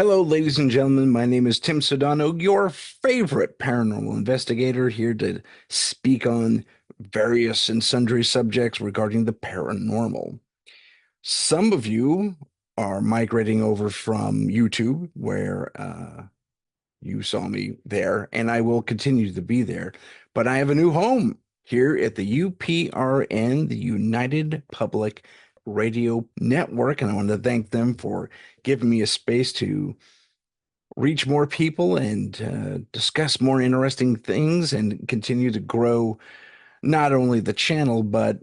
Hello, ladies and gentlemen. My name is Tim Sedano, your favorite paranormal investigator, here to speak on various and sundry subjects regarding the paranormal. Some of you are migrating over from YouTube, where you saw me there, and I will continue to be there. But I have a new home here at the UPRN, the United Public Radio Network, and I want to thank them for giving me a space to reach more people and discuss more interesting things and continue to grow not only the channel, but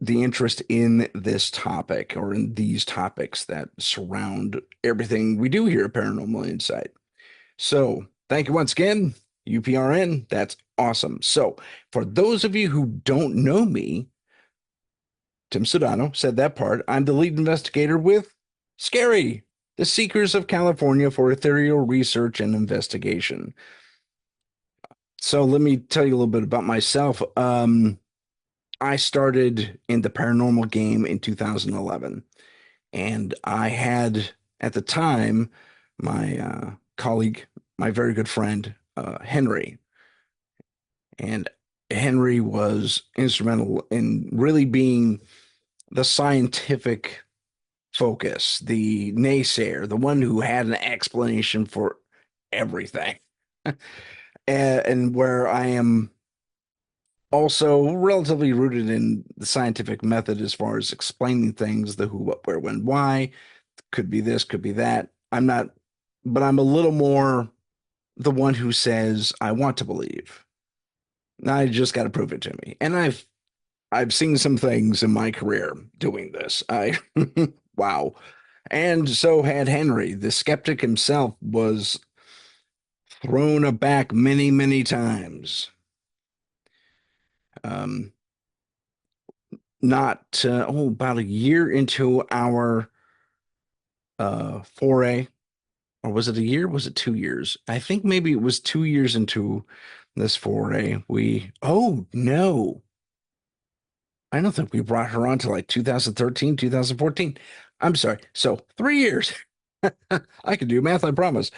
the interest in this topic or in these topics that surround everything we do here at Paranormal Insight. So, thank you once again, UPRN. That's awesome. So, for those of you who don't know me, Tim Sedano said that part. I'm the lead investigator with S.C.A.R.I, the Seekers of California for Ethereal Research and Investigation. So let me tell you a little bit about myself. I started in the paranormal game in 2011, and I had at the time my colleague, my very good friend, Henry, and Henry was instrumental in really being the scientific focus, the naysayer, the one who had an explanation for everything. And where I am also relatively rooted in the scientific method as far as explaining things, the who, what, where, when, why, could be this, could be that. I'm not, but I'm a little more the one who says, I want to believe. I just got to prove it to me. And I've seen some things in my career doing this. I wow. And so had Henry. The skeptic himself was thrown aback many, many times. Um, not about a year into our foray, or was it a year? Was it 2 years? I think maybe it was 2 years into this foray. Oh no, I don't think we brought her on to like 2013, 2014. I'm sorry. So 3 years. I can do math, I promise.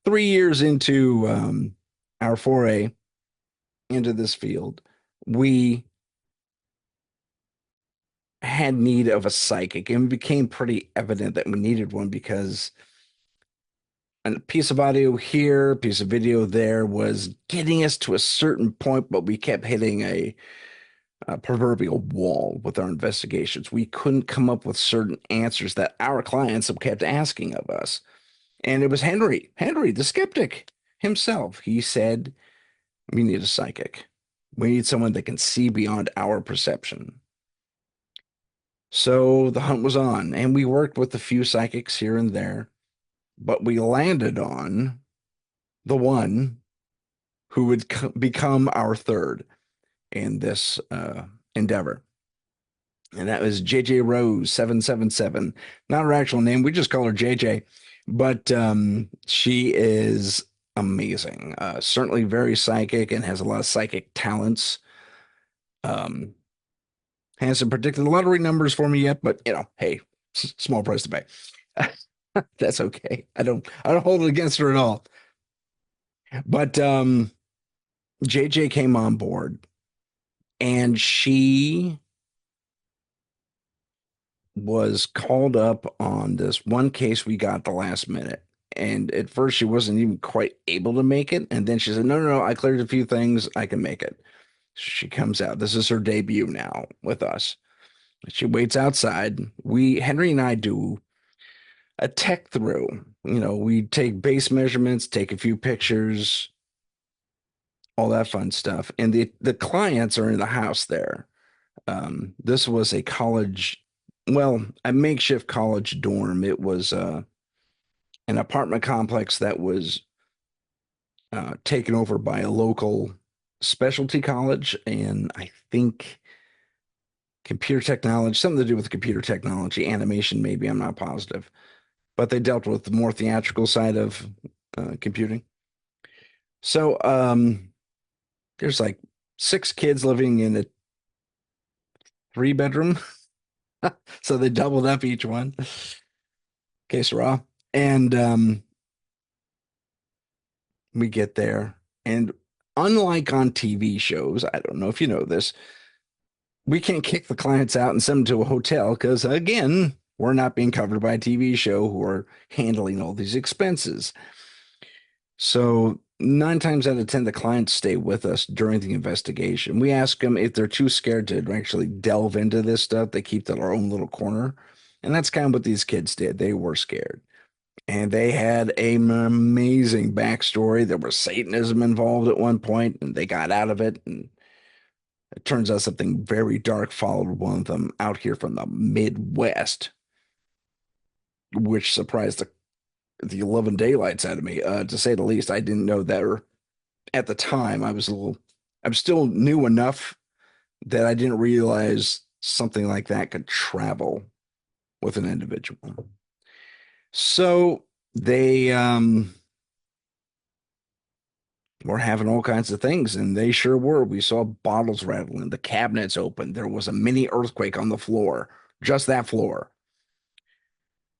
3 years into our foray into this field, we had need of a psychic, and it became pretty evident that we needed one because a piece of audio here, a piece of video there was getting us to a certain point, but we kept hitting a proverbial wall with our investigations. We couldn't come up with certain answers that our clients kept asking of us. And it was Henry, the skeptic himself. He said, we need a psychic. We need someone that can see beyond our perception. So the hunt was on, and we worked with a few psychics here and there, but we landed on the one who would become our third in this endeavor. And that was JJ Rose 777. Not her actual name. We just call her JJ. But she is amazing. Certainly very psychic and has a lot of psychic talents. Um, hasn't predicted the lottery numbers for me yet, but hey, small price to pay. That's okay. I don't hold it against her at all. But JJ came on board, and she was called up on this one case we got the last minute. And at first, she wasn't even quite able to make it. And then she said, no, no, no, I cleared a few things. I can make it. She comes out. This is her debut now with us. She waits outside. Henry and I do a tech through. We take base measurements, take a few pictures, all that fun stuff. And the clients are in the house there. This was a college, well, a makeshift college dorm. It was an apartment complex that was taken over by a local specialty college, and I think computer technology, something to do with computer technology, animation, maybe. I'm not positive, but they dealt with the more theatrical side of computing. So there's like 6 kids living in a 3-bedroom. So they doubled up each one. Okay, Sarah. And we get there, and unlike on TV shows, I don't know if you know this, we can't kick the clients out and send them to a hotel because, again, we're not being covered by a TV show who are handling all these expenses. So, 9 times out of 10, the clients stay with us during the investigation. We ask them if they're too scared to actually delve into this stuff, they keep to their own little corner. And that's kind of what these kids did. They were scared. And they had an amazing backstory. There was Satanism involved at one point, and they got out of it. And it turns out something very dark followed one of them out here from the Midwest, which surprised the 11 daylights out of me, to say the least. I didn't know that, or at the time, I'm still new enough that I didn't realize something like that could travel with an individual. So they were having all kinds of things, and they sure were. We saw bottles rattling, the cabinets open. There was a mini earthquake on the floor, just that floor.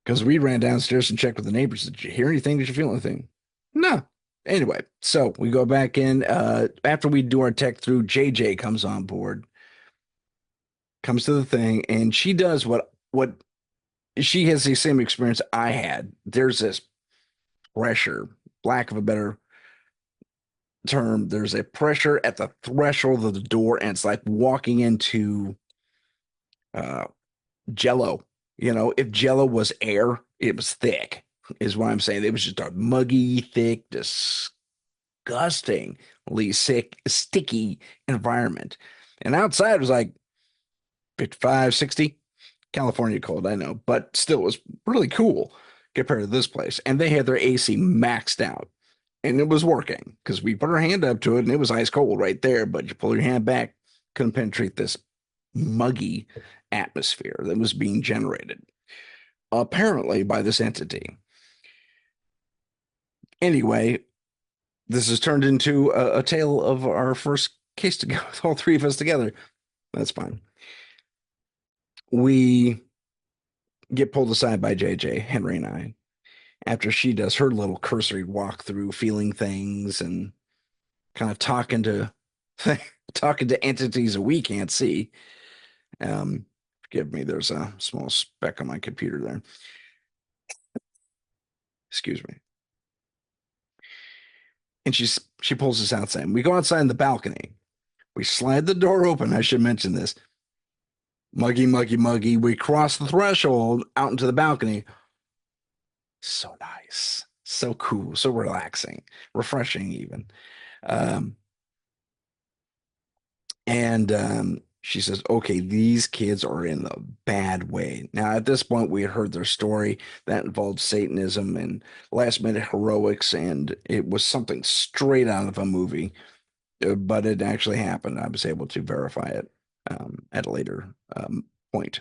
Because we ran downstairs and checked with the neighbors. Did you hear anything? Did you feel anything? No. Anyway, so we go back in. After we do our tech through, JJ comes on board, comes to the thing, and she does what she has the same experience I had. There's this pressure, lack of a better term. There's a pressure at the threshold of the door, and it's like walking into uh, Jello. You know, if Jello was air, it was thick, is what I'm saying. It was just a muggy, thick, disgustingly sick, sticky environment. And outside was like 55, 60. California cold, I know, but still it was really cool compared to this place. And they had their AC maxed out, and it was working because we put our hand up to it and it was ice cold right there. But you pull your hand back, couldn't penetrate this muggy atmosphere that was being generated, apparently by this entity. Anyway, this has turned into a tale of our first case to go with all three of us together. That's fine. We get pulled aside by JJ, Henry and I, after she does her little cursory walkthrough, feeling things and kind of talking to talking to entities that we can't see. Forgive me, there's a small speck on my computer there. Excuse me. And she pulls us outside. We go outside in the balcony. We slide the door open. I should mention this. Muggy, muggy, muggy. We cross the threshold out into the balcony. So nice. So cool. So relaxing. Refreshing, even. Um, and she says, okay, these kids are in the bad way. Now, at this point, we had heard their story that involved Satanism and last minute heroics, and it was something straight out of a movie, but it actually happened. I was able to verify it at a later point.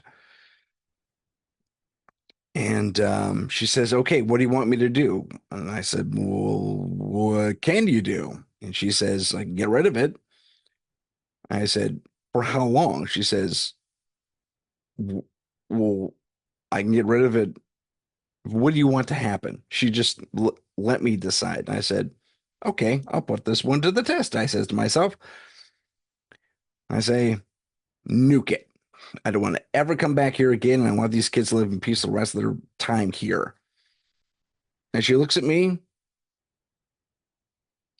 And she says, okay, what do you want me to do? And I said, well, what can you do? And she says, I can get rid of it. I said, for how long? She says, well, I can get rid of it. What do you want to happen? She just let me decide. And I said, okay, I'll put this one to the test. I says to myself, I say, nuke it. I don't want to ever come back here again. And I want these kids to live in peace the rest of their time here. And she looks at me,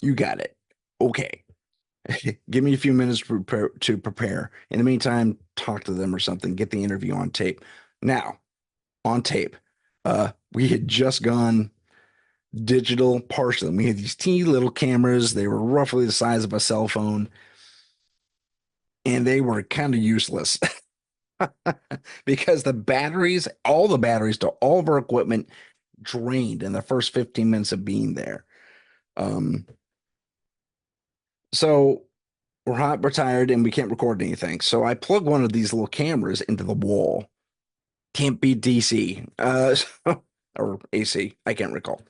you got it. Okay. Give me a few minutes to prepare. In the meantime, talk to them or something, get the interview on tape. Now, on tape, we had just gone digital partially. We had these teeny little cameras. They were roughly the size of a cell phone, and they were kind of useless because the batteries, all the batteries to all of our equipment drained in the first 15 minutes of being there. Um, so we're hot, we're tired, and we can't record anything. So I plug one of these little cameras into the wall. Can't be DC, or AC. I can't recall.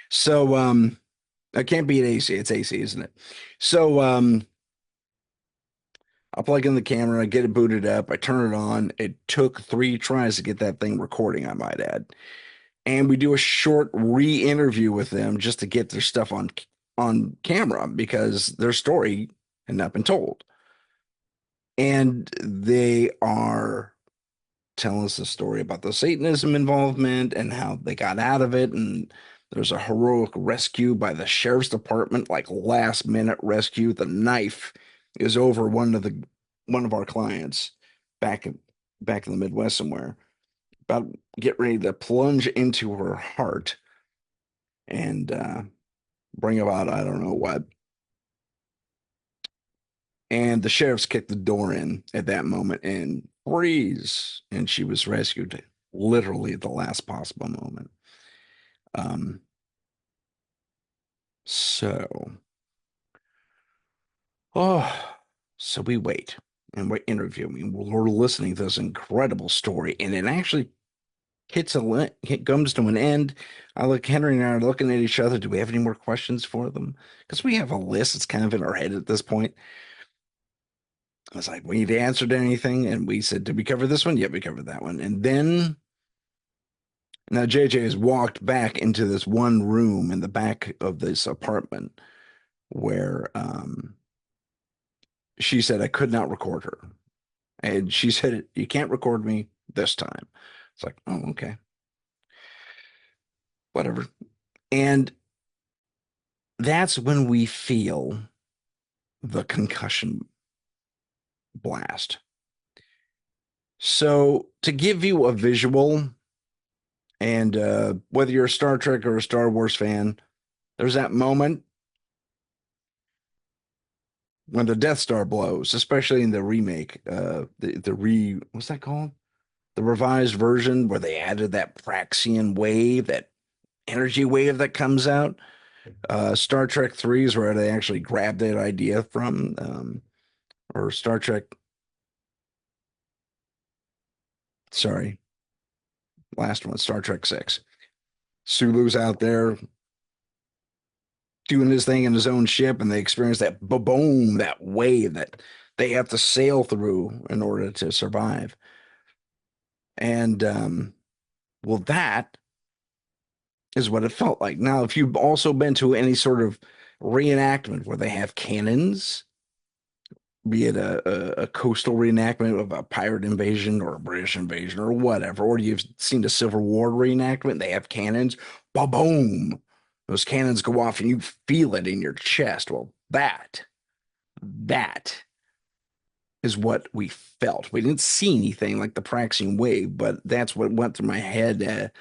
So I can't beat AC. It's AC, isn't it? So I'll plug in the camera, get it booted up, I turn it on. It took 3 tries to get that thing recording, I might add. and we do a short re-interview with them just to get their stuff on camera because their story had not been told. And they are telling us the story about the Satanism involvement and how they got out of it. And there's a heroic rescue by the sheriff's department, like last minute rescue. The knife is over one of our clients back in back in the Midwest somewhere, about to get ready to plunge into her heart and bring about I don't know what. And the sheriff's kicked the door in at that moment and freeze. And she was rescued literally at the last possible moment. Um, so, oh, so we wait and we're interviewing. We're listening to this incredible story, and it actually it comes to an end. I look, Henry and I are looking at each other. Do we have any more questions for them? Because we have a list. It's kind of in our head at this point. I was like, we need to answer to anything. And we said, did we cover this one? Yeah, we covered that one. And then now JJ has walked back into this one room in the back of this apartment where she said I could not record her. And she said, you can't record me this time. It's like, oh, okay, whatever. And that's when we feel the concussion blast. So to give you a visual, and whether you're a Star Trek or a Star Wars fan, there's that moment when the Death Star blows, especially in the remake, what's that called? The revised version where they added that Praxian wave, that energy wave that comes out. Star Trek 3 is where they actually grabbed that idea from, or Star Trek, sorry, last one, Star Trek 6. Sulu's out there doing his thing in his own ship, and they experience that boom, that wave that they have to sail through in order to survive. And well, that is what it felt like. Now, if you've also been to any sort of reenactment where they have cannons, be it a coastal reenactment of a pirate invasion or a British invasion or whatever, or you've seen the Civil War reenactment, they have cannons, ba boom. Those cannons go off and you feel it in your chest. Well, that is what we felt. We didn't see anything like the Praxian wave, but that's what went through my head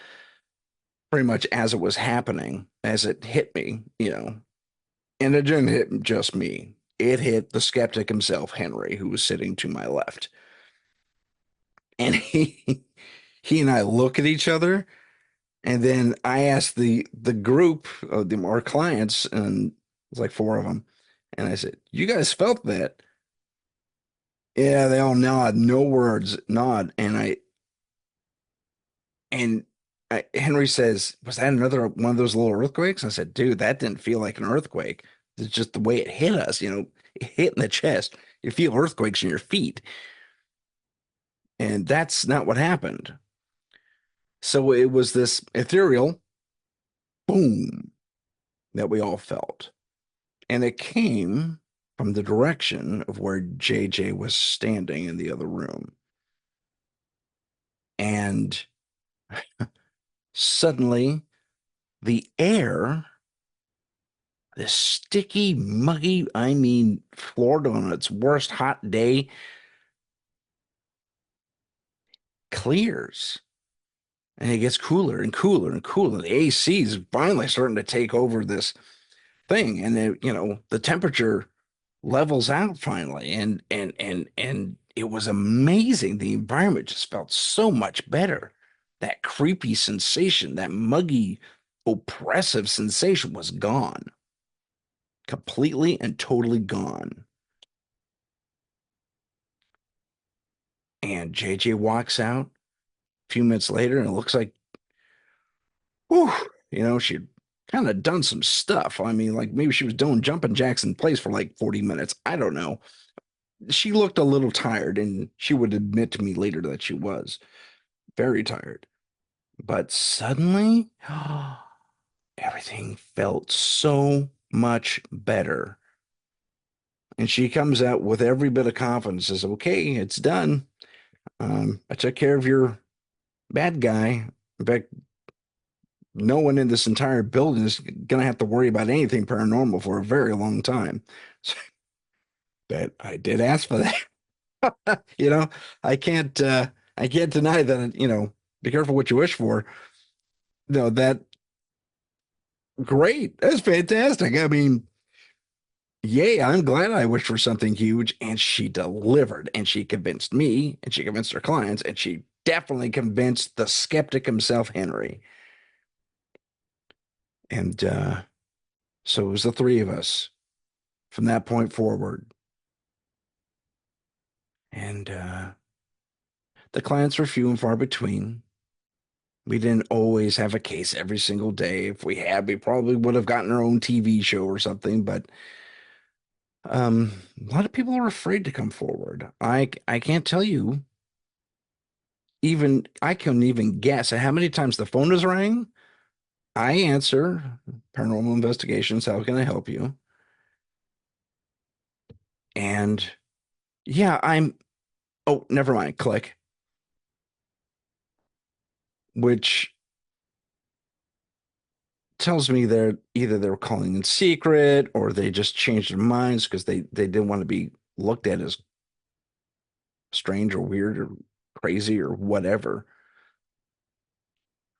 pretty much as it was happening, as it hit me, you know. And it didn't hit just me. It hit the skeptic himself, Henry, who was sitting to my left. And he and I look at each other, and then I asked the group of our clients, and it's like four of them, and I said, "You guys felt that?" Yeah, they all nod, no words, nod. And Henry says, "Was that another one of those little earthquakes?" I said, "Dude, that didn't feel like an earthquake. It's just the way it hit us, you know, it hit in the chest. You feel earthquakes in your feet." And that's not what happened. So it was this ethereal boom that we all felt. And it came from the direction of where JJ was standing in the other room. And suddenly the air, this sticky, muggy, I mean, Florida on its worst hot day, clears. And it gets cooler and cooler and cooler. The AC is finally starting to take over this thing. And it, you know, the temperature levels out finally. And it was amazing. The environment just felt so much better. That creepy sensation, that muggy, oppressive sensation was gone. Completely and totally gone. And JJ walks out a few minutes later, and it looks like, whew, you know, she'd kind of done some stuff. I mean, like maybe she was doing jumping jacks in place for like 40 minutes. I don't know. She looked a little tired, and she would admit to me later that she was very tired. But suddenly, everything felt so much better. And she comes out with every bit of confidence, says, okay, it's done. I took care of your bad guy. In fact, no one in this entire building is going to have to worry about anything paranormal for a very long time. So that I did ask for that. I can't deny that, be careful what you wish for. No, that great. That's fantastic. I mean, yay, I'm glad I wished for something huge. And she delivered. And she convinced me, and she convinced her clients, and she definitely convinced the skeptic himself, Henry. And so it was the three of us from that point forward. And the clients were few and far between. We didn't always have a case every single day. If we had, we probably would have gotten our own TV show or something. But a lot of people are afraid to come forward. I can't tell you. Even I couldn't even guess at how many times the phone has rang. I answer, paranormal investigations. How can I help you? And yeah, I'm. Oh, never mind. Click. Which tells me they're either they're calling in secret or they just changed their minds because they didn't want to be looked at as strange or weird or crazy or whatever.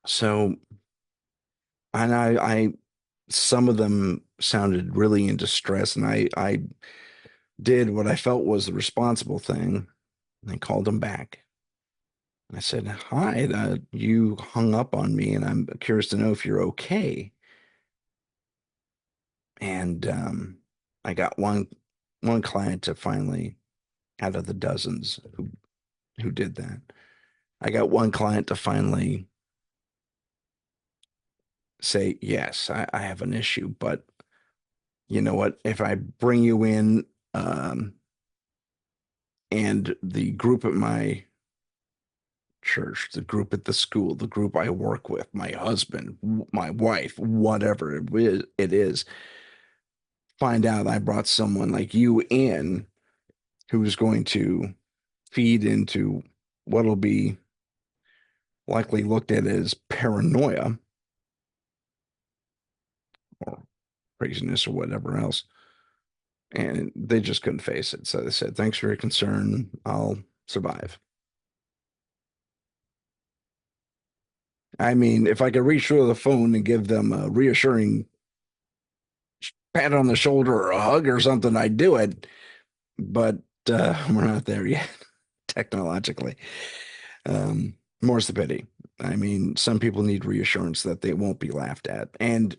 So, and I some of them sounded really in distress, and I did what I felt was the responsible thing. And I called them back. I said, "Hi, you hung up on me, and I'm curious to know if you're okay." And I got one client to finally, out of the dozens who did that, I got one client to finally say, "Yes, I have an issue, but you know what? If I bring you in, um, and the group at my church, the group at the school, the group I work with, my husband, my wife, whatever it is, find out I brought someone like you in who's going to feed into what'll be likely looked at as paranoia or craziness or whatever else." And they just couldn't face it. So they said, "Thanks for your concern. I'll survive." I mean, if I could reach through the phone and give them a reassuring pat on the shoulder or a hug or something, I'd do it. But we're not there yet, technologically. More's the pity. I mean, some people need reassurance that they won't be laughed at. And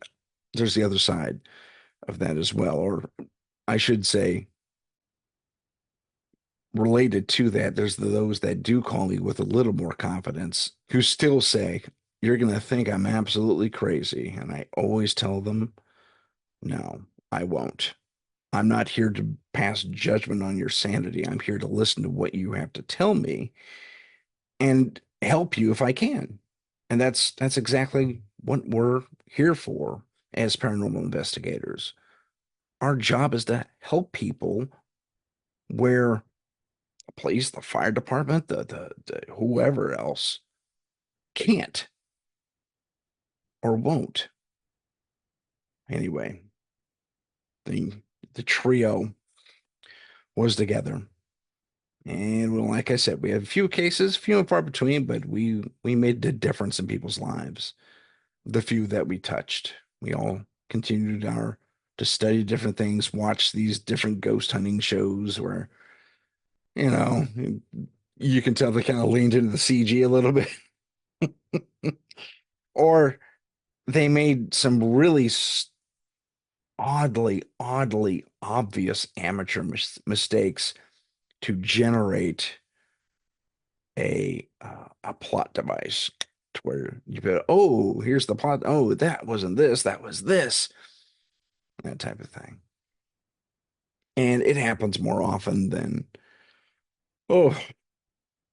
there's the other side of that as well. Or I should say, related to that, there's those that do call me with a little more confidence who still say, "You're going to think I'm absolutely crazy." And I always tell them, "No, I won't. I'm not here to pass judgment on your sanity. I'm here to listen to what you have to tell me and help you if I can." And that's exactly what we're here for as paranormal investigators. Our job is to help people where the police, the fire department, the whoever else can't or won't. Anyway, the the trio was together. And well, like I said, we had a few cases, few and far between, but we made a difference in people's lives. The few that we touched, we all continued our to study different things, watch these different ghost hunting shows where, you know, you can tell they kind of leaned into the CG a little bit, or they made some really oddly obvious amateur mistakes to generate a plot device to where you go, "Oh, here's the plot. Oh, that wasn't this, that was this," that type of thing. And it happens more often than, oh,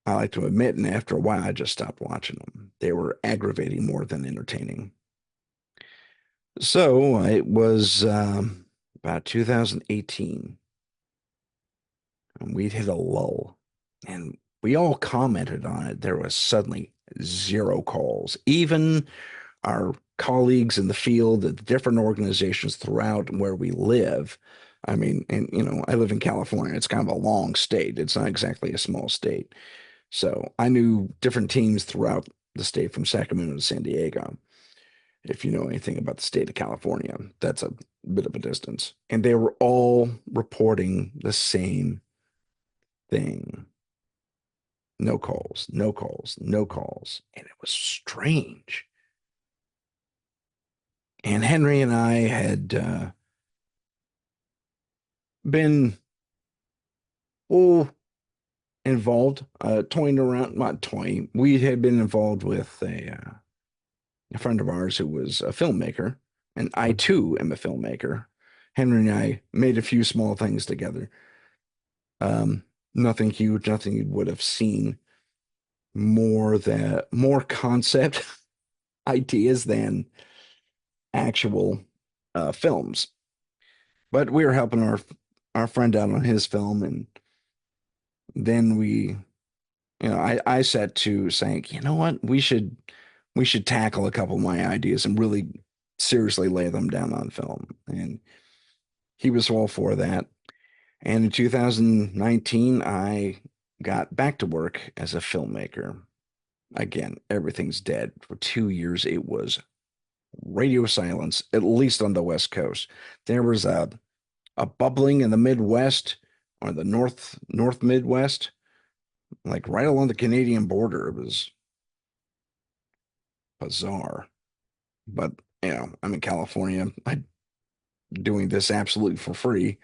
I like to admit, and after a while, I just stopped watching them. They were aggravating more than entertaining. So it was about 2018, and we'd hit a lull, and we all commented on it. There was suddenly zero calls. Even our colleagues in the field at different organizations throughout where we live. I mean, and I live in California. It's kind of a long state. It's not exactly a small state. So I knew different teams throughout the state from Sacramento to San Diego. If you know anything about the state of California, that's a bit of a distance. And they were all reporting the same thing. No calls, no calls, no calls. And it was strange. And Henry and I had been oh involved, toying around, not toying. We had been involved with a friend of ours who was a filmmaker, and I too am a filmmaker. Henry and I made a few small things together. Nothing huge, nothing you would have seen. More concept ideas than actual films. But we were helping our friend out on his film, and then I set to saying, you know what, we should tackle a couple of my ideas and really seriously lay them down on film. And he was all for that. And in 2019, I got back to work as a filmmaker. Again, everything's dead. For 2 years, it was radio silence, at least on the West Coast. There was a bubbling in the Midwest or the North Midwest, like right along the Canadian border. It was bizarre. But I'm in California. I'm doing this absolutely for free,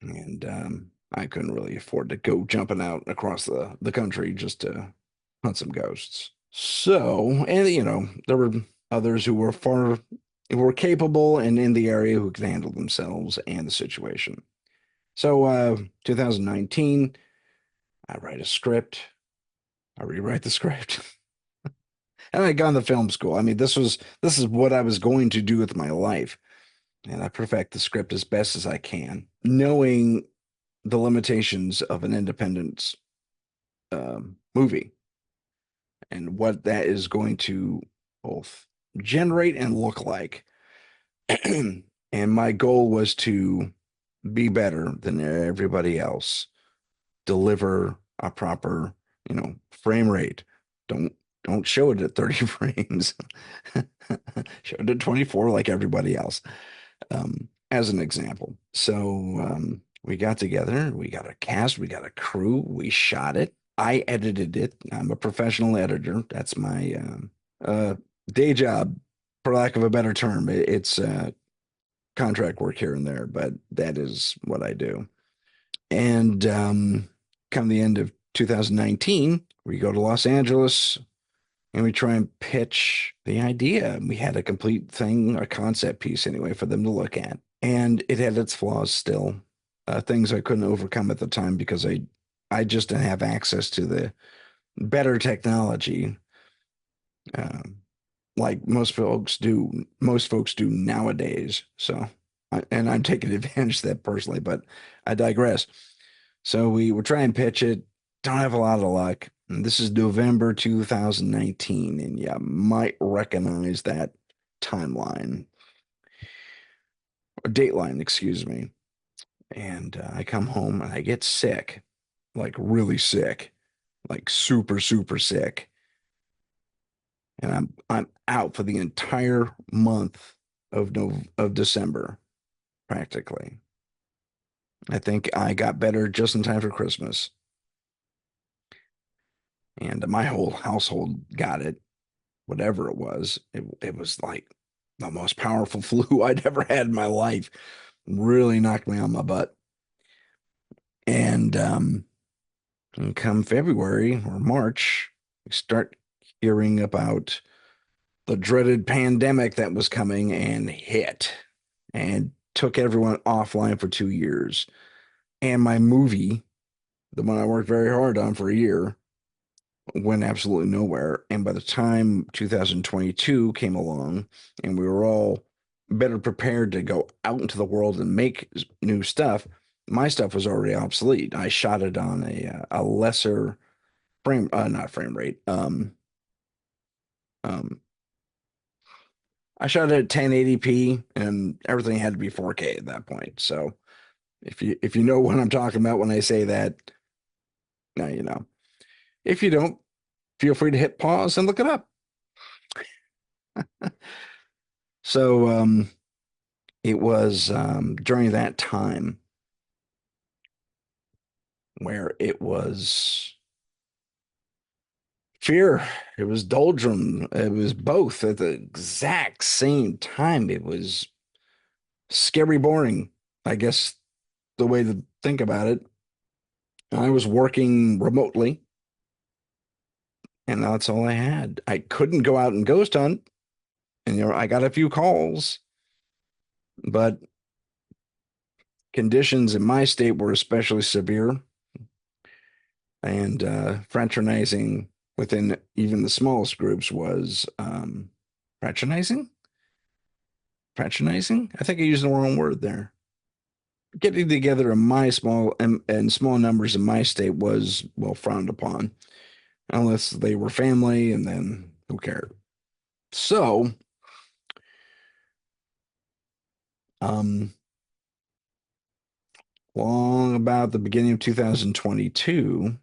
and I couldn't really afford to go jumping out across the country just to hunt some ghosts. So, and there were others who were capable and in the area who could handle themselves and the situation. So, 2019, I write a script, I rewrite the script, and I got into film school. I mean, this is what I was going to do with my life, and I perfect the script as best as I can, knowing the limitations of an independent movie and what that is going to both generate and look like. And my goal was to be better than everybody else, deliver a proper, frame rate. Don't don't show it at 30 frames. Show it at 24 like everybody else. As an example. So we got together, we got a cast, we got a crew, we shot it. I edited it. I'm a professional editor. That's my uh, day job, for lack of a better term. It's contract work here and there, but that is what I do. And come the end of 2019, we go to Los Angeles and we try and pitch the idea. We had a complete thing, a concept piece anyway, for them to look at. And it had its flaws still, things I couldn't overcome at the time because I just didn't have access to the better technology, um, like most folks do nowadays. So, and I'm taking advantage of that personally, but I digress. So we were trying to pitch it, don't have a lot of luck. And this is November 2019, and you might recognize that timeline or dateline, excuse me. And I come home and I get sick, like really sick, like super, super sick. And I'm out for the entire month of December, practically. I think I got better just in time for Christmas. And my whole household got it, whatever it was. It was like the most powerful flu I'd ever had in my life. Really knocked me on my butt. And come February or March, we start hearing about the dreaded pandemic that was coming and hit and took everyone offline for 2 years. And my movie, the one I worked very hard on for a year, went absolutely nowhere. And by the time 2022 came along and we were all better prepared to go out into the world and make new stuff, my stuff was already obsolete. I shot it on a lesser frame, not frame rate. Um, I shot it at 1080p and everything had to be 4K at that point. So if you know what I'm talking about when I say that, now you know. If you don't, feel free to hit pause and look it up. So it was during that time where it was fear, it was doldrum, it was both at the exact same time. It was scary boring, I guess the way to think about it. I was working remotely, and that's all I had. I couldn't go out and ghost hunt, and I got a few calls, but conditions in my state were especially severe, and fraternizing within even the smallest groups was fraternizing. Fraternizing? I think I used the wrong word there. Getting together in my and small numbers in my state was well frowned upon, unless they were family, and then who cared? So, um, long about the beginning of 2022,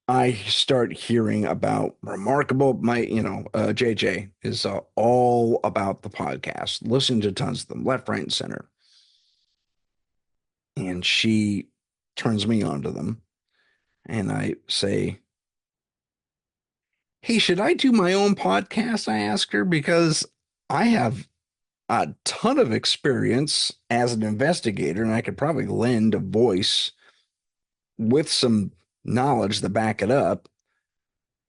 I start hearing about remarkable. JJ is all about the podcast, listening to tons of them, left, right, and center. And she turns me on to them. And I say, hey, should I do my own podcast? I ask her because I have a ton of experience as an investigator, and I could probably lend a voice with some knowledge to back it up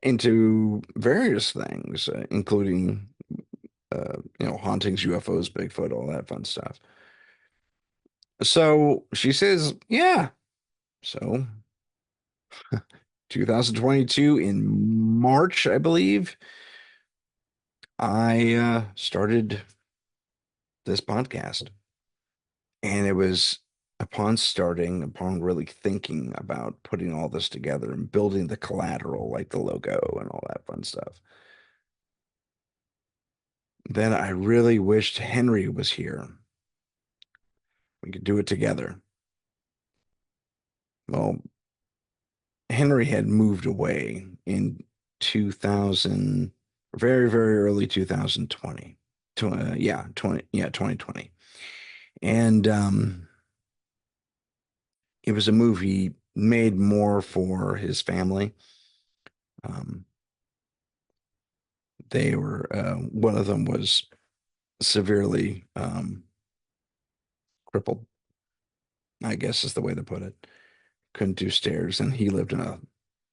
into various things, including hauntings, UFOs, Bigfoot, all that fun stuff. So she says, yeah. So 2022 in March, I believe, I started this podcast. And it was upon really thinking about putting all this together and building the collateral, like the logo and all that fun stuff, then I really wished Henry was here. We could do it together. Well, Henry had moved away in 2000, very, very early 2020. Yeah, 2020. And it was a movie made more for his family. Um, one of them was severely crippled, I guess is the way to put it. Couldn't do stairs, and he lived in a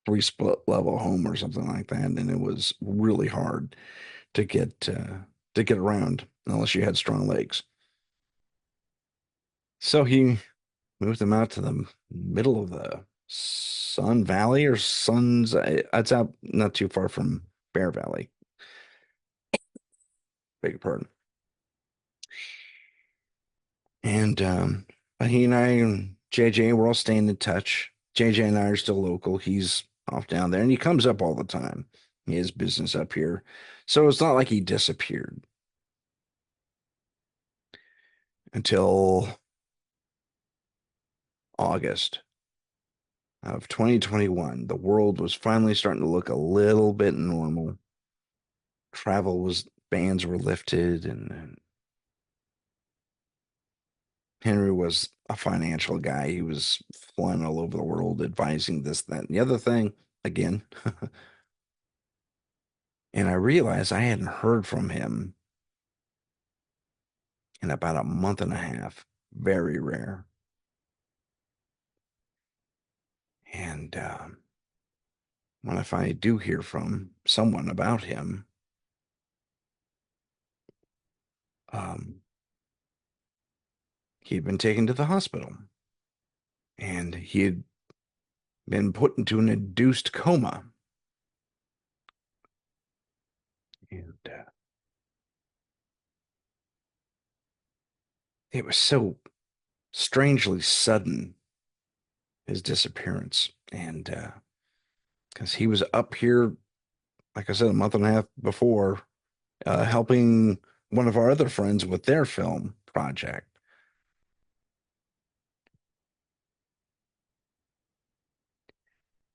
three split level home or something like that, and it was really hard to get around unless you had strong legs. So he moved them out to the middle of the Sun Valley or Suns. It's out not too far from Bear Valley. Beg your pardon. And he and I and JJ, we're all staying in touch. JJ and I are still local. He's off down there, and he comes up all the time. He has business up here, so it's not like he disappeared until August of 2021. The world was finally starting to look a little bit normal. Bans were lifted, and Henry was a financial guy. He was flying all over the world advising this, that, and the other thing again. And I realized I hadn't heard from him in about a month and a half. Very rare. And when I finally do hear from someone about him, um, he'd been taken to the hospital and he had been put into an induced coma. it was so strangely sudden, his disappearance. And because he was up here, like I said, a month and a half before, helping one of our other friends with their film project.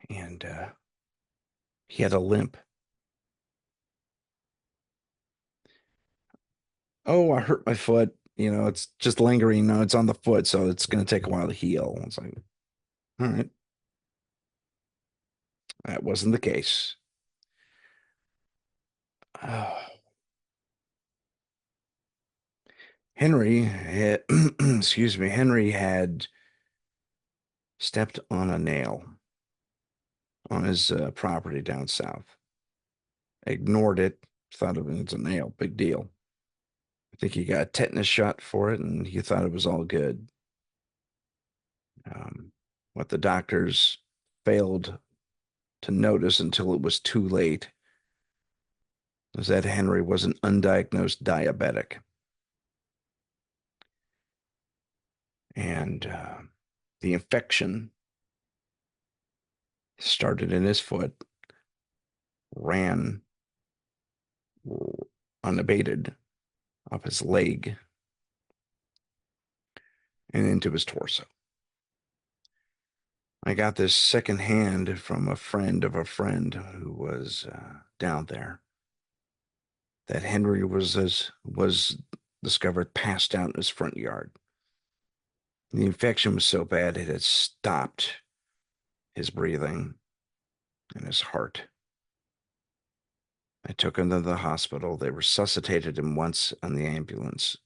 And he had a limp. Oh, I hurt my foot. It's just lingering. No, it's on the foot, so it's going to take a while to heal. It's like, all right, that wasn't the case. Uh, Henry had, excuse me, Henry had stepped on a nail on his property down south. Ignored it, thought it was a nail, big deal. I think he got a tetanus shot for it, and he thought it was all good. What the doctors failed to notice until it was too late was that Henry was an undiagnosed diabetic. And the infection started in his foot, ran unabated up his leg and into his torso. I got this secondhand from a friend of a friend who was down there that Henry was discovered passed out in his front yard. The infection was so bad it had stopped his breathing and his heart. I took him to the hospital. They resuscitated him once on the ambulance.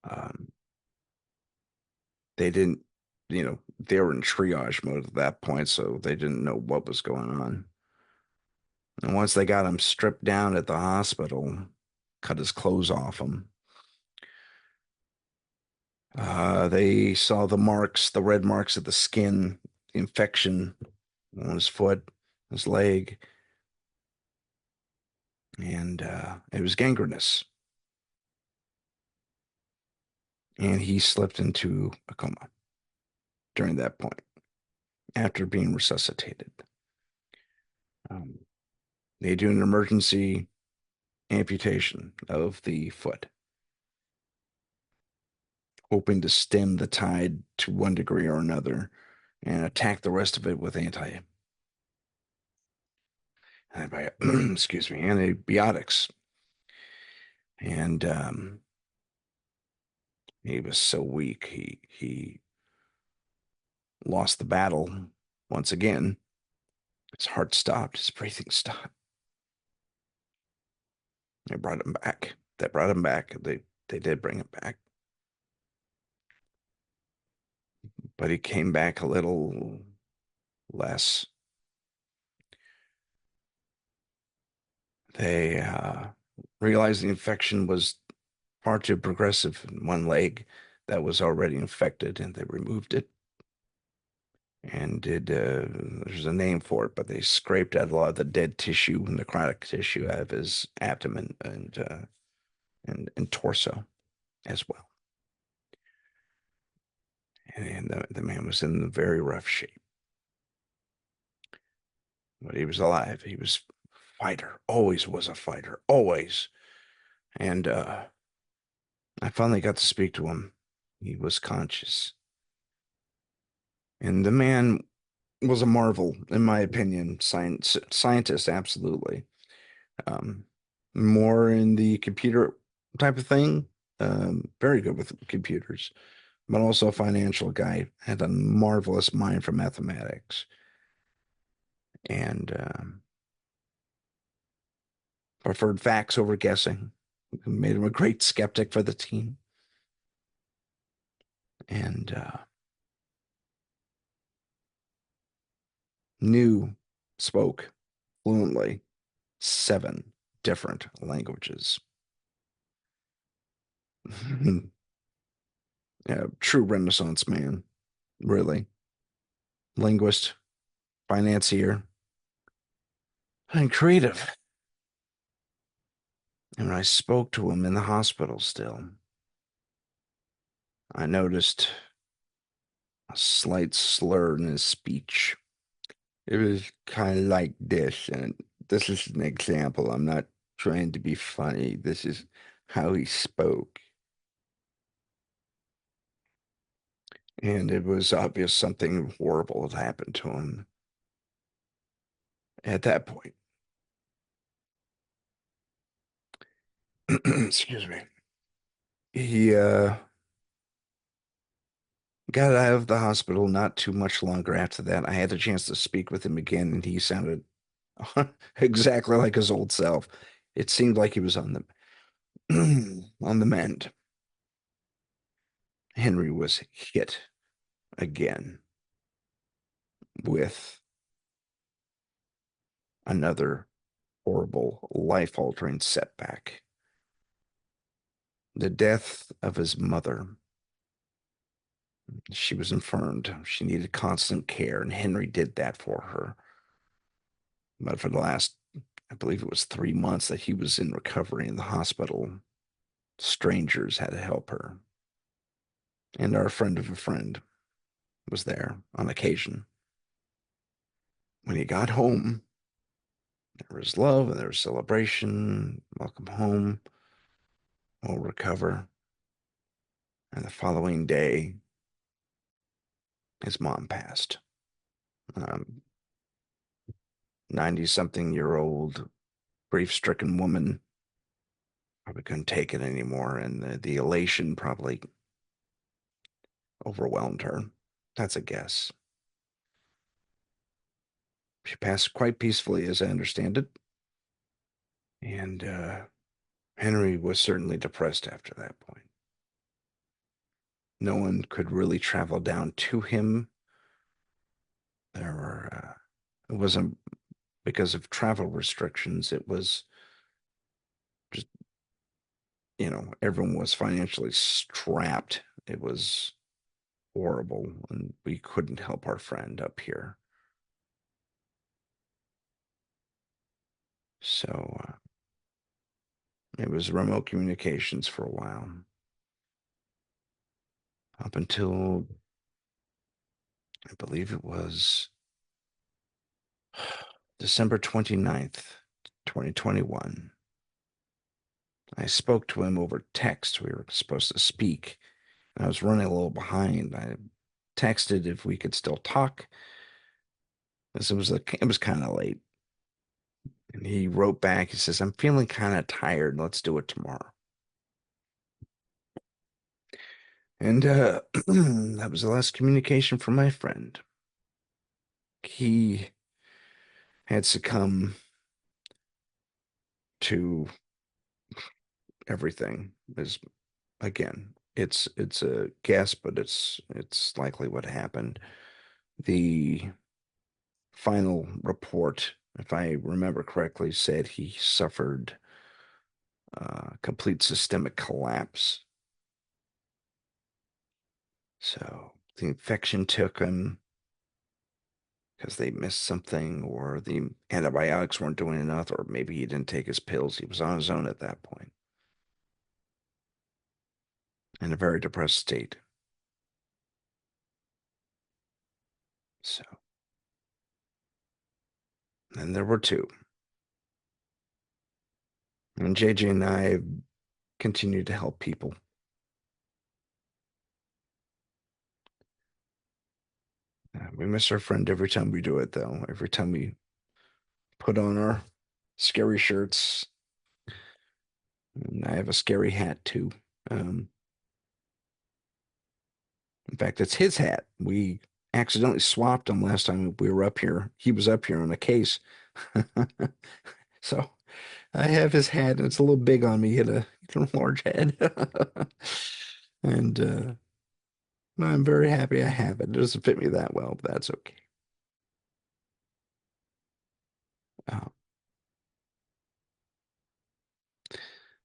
Um, they didn't, they were in triage mode at that point, so they didn't know what was going on. And once they got him stripped down at the hospital, cut his clothes off him, they saw the marks, the red marks of the skin, the infection on his foot, his leg, and it was gangrenous. And he slipped into a coma during that point after being resuscitated. Um, they do an emergency amputation of the foot, hoping to stem the tide to one degree or another and attack the rest of it with excuse me, antibiotics. And he was so weak, he lost the battle once again. His heart stopped, his breathing stopped. They brought him back. They brought him back. They did bring him back, but he came back a little less. They realized the infection was far too progressive in one leg that was already infected, and they removed it and did. There's a name for it, but they scraped out a lot of the dead tissue, necrotic tissue, out of his abdomen and torso as well. And the man was in very rough shape, but he was alive. He was a fighter, always was a fighter, always. And I finally got to speak to him. He was conscious. And the man was a marvel, in my opinion. Scientist, absolutely. Um, More in the computer type of thing. Very good with computers, but also a financial guy. Had a marvelous mind for mathematics. And preferred facts over guessing. Made him a great skeptic for the team. And knew, spoke fluently 7 different languages. Yeah, true Renaissance man, really. Linguist, financier, and creative. And I spoke to him in the hospital still. I noticed a slight slur in his speech. It was kind of like this, and this is an example. I'm not trying to be funny. This is how he spoke. And it was obvious something horrible had happened to him at that point. Excuse me. He got out of the hospital not too much longer after that. I had the chance to speak with him again, and he sounded exactly like his old self. It seemed like he was on the on the mend. Henry was hit again with another horrible, life-altering setback. The death of his mother. She was infirmed. She needed constant care, and Henry did that for her. But for the last, I believe it was 3 months that he was in recovery in the hospital, strangers had to help her. And our friend of a friend was there on occasion. When he got home, there was love and there was celebration. Welcome home. We'll recover. And the following day, his mom passed. 90-something-year-old grief-stricken woman probably couldn't take it anymore, and the elation probably overwhelmed her. That's a guess. She passed quite peacefully, as I understand it, and Henry was certainly depressed after that point. No one could really travel down to him. There were, it wasn't because of travel restrictions. It was just, everyone was financially strapped. It was horrible, and we couldn't help our friend up here. So it was remote communications for a while, up until I believe it was December 29th, 2021. I spoke to him over text. We were supposed to speak, and I was running a little behind. I texted if we could still talk, as it was kind of late. And he wrote back, he says, "I'm feeling kind of tired. Let's do it tomorrow." And that was the last communication from my friend. He had succumbed to everything. Is again, it's a guess, but it's likely what happened. The final report, if I remember correctly, said he suffered complete systemic collapse. So the infection took him because they missed something, or the antibiotics weren't doing enough, or maybe he didn't take his pills. He was on his own at that point in a very depressed state. So, and there were two. And JJ and I continue to help people. We miss our friend every time we do it, though. Every time we put on our scary shirts. And I have a scary hat too. Um, in fact, it's his hat. We accidentally swapped him last time we were up here. He was up here on a case. So I have his hat, and it's a little big on me. He had a large head. And I'm very happy I have it. It doesn't fit me that well, but that's okay. Uh,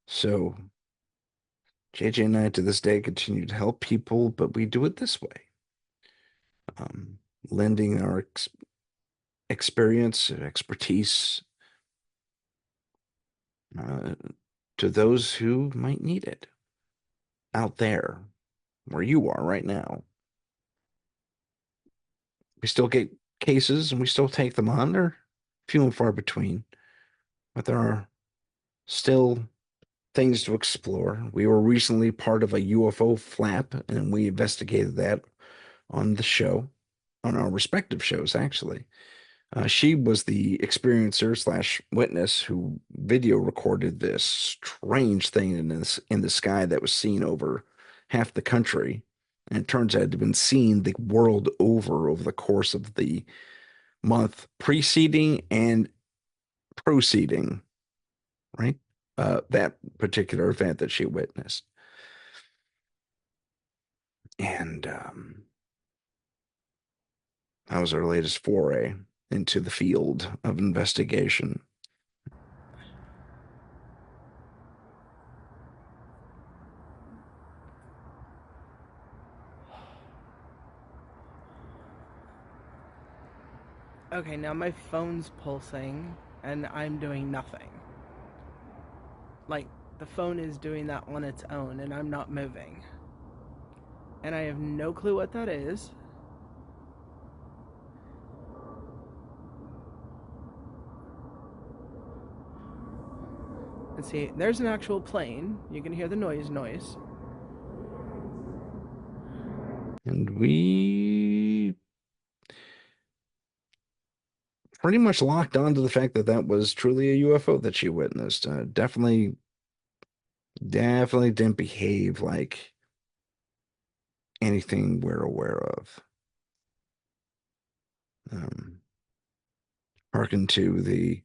so JJ and I to this day continue to help people, but we do it this way. Lending our experience, expertise, uh, to those who might need it out there where you are right now. We still get cases and we still take them on. They're few and far between, but there are still things to explore. We were recently part of a UFO flap and we investigated that on the show, on our respective shows, actually. She was the experiencer slash witness who video recorded this strange thing in the sky that was seen over half the country. And it turns out it had been seen the world over the course of the month preceding and proceeding, right? That particular event that she witnessed. And that was her latest foray into the field of investigation. Okay, now my phone's pulsing and I'm doing nothing. Like, the phone is doing that on its own and I'm not moving. And I have no clue what that is. And see, there's an actual plane. You can hear the noise. And we pretty much locked on to the fact that that was truly a UFO that she witnessed. Definitely didn't behave like anything we're aware of. Um, Hearken to the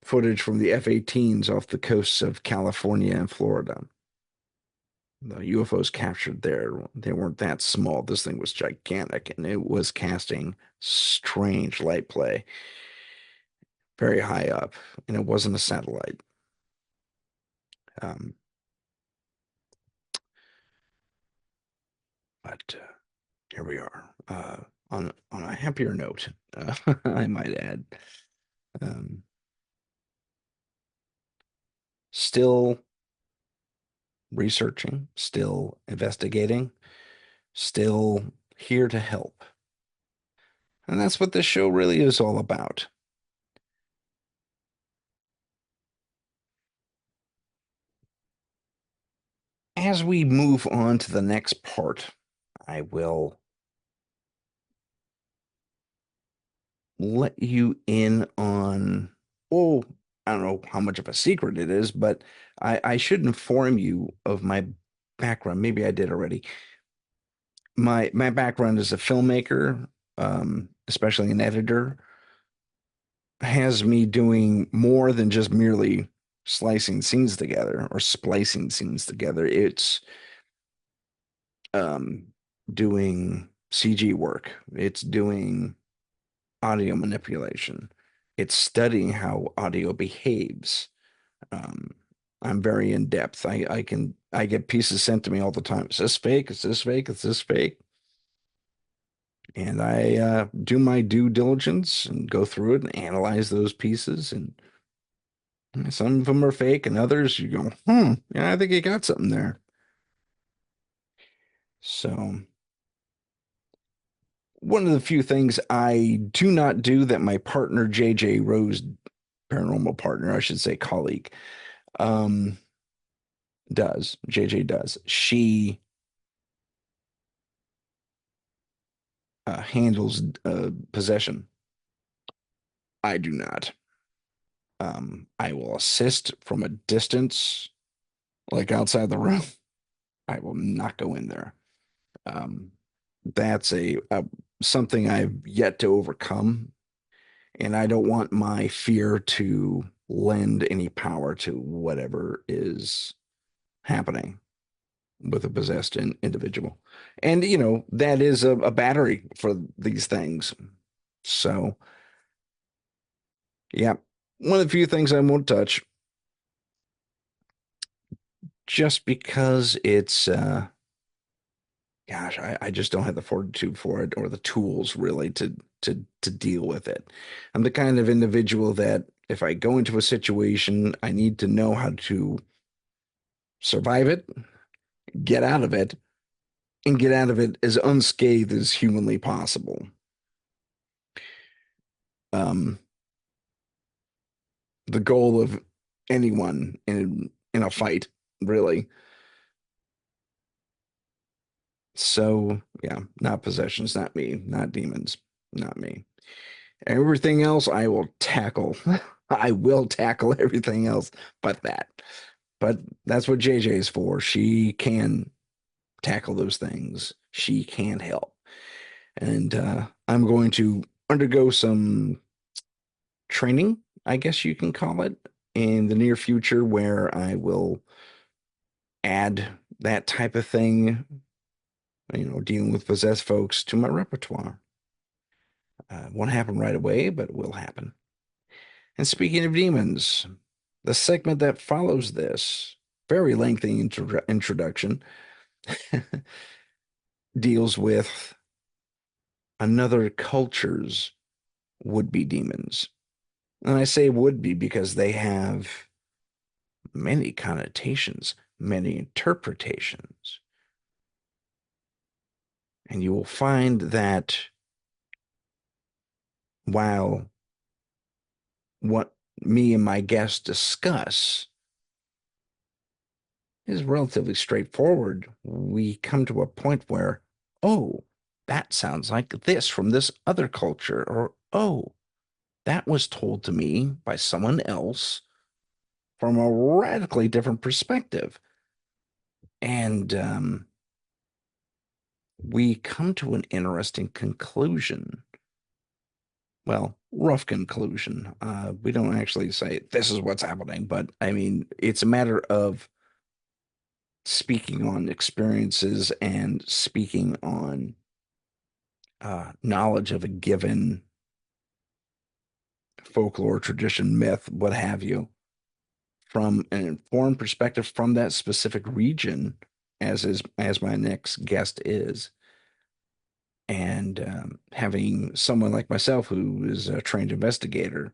footage from the F-18s off the coasts of California and Florida. The UFOs captured there, they weren't that small. This thing was gigantic and it was casting strange light play very high up, and it wasn't a satellite. Um, but here we are. On a happier note, I might add. Um, Still researching, still investigating, still here to help. And that's what this show really is all about. As we move on to the next part, I will let you in on, oh, I don't know how much of a secret it is, but I should inform you of my background. Maybe I did already. My background as a filmmaker, especially an editor, has me doing more than just merely slicing scenes together or splicing scenes together. It's um, doing CG work. It's doing audio manipulation. It's studying how audio behaves. Um, I'm very in depth. I get pieces sent to me all the time. Is this fake? Is this fake? Is this fake? And I do my due diligence and go through it and analyze those pieces. And some of them are fake, and others you go, yeah, I think you got something there. So one of the few things I do not do that my partner JJ Rose, paranormal partner, I should say colleague, um, does. JJ does. She handles possession. I do not. I will assist from a distance, like outside the room. I will not go in there. Um, that's a something I've yet to overcome, and I don't want my fear to lend any power to whatever is happening with a possessed individual. And that is a battery for these things. So, yeah, one of the few things I won't touch, just because it's gosh, I just don't have the fortitude for it or the tools really to deal with it. I'm the kind of individual that If I go into a situation, I need to know how to survive it, get out of it, and get out of it as unscathed as humanly possible. Um, the goal of anyone in a fight, really. So yeah, not possessions, not me, not demons, not me. Everything else I will tackle. I will tackle everything else but that. But that's what JJ is for. She can tackle those things. She can help. And I'm going to undergo some training, I guess you can call it, in the near future where I will add that type of thing, dealing with possessed folks to my repertoire. Won't happen right away, but it will happen. And speaking of demons, the segment that follows this very lengthy introduction deals with another culture's would-be demons. And I say would-be because they have many connotations, many interpretations. And you will find that while what me and my guests discuss is relatively straightforward, we come to a point where, oh, that sounds like this from this other culture, or oh, that was told to me by someone else from a radically different perspective. And we come to an interesting conclusion. Well, rough conclusion. We don't actually say this is what's happening, but I mean, it's a matter of speaking on experiences and speaking on knowledge of a given folklore, tradition, myth, what have you, from an informed perspective from that specific region, as my next guest is, and having someone like myself who is a trained investigator,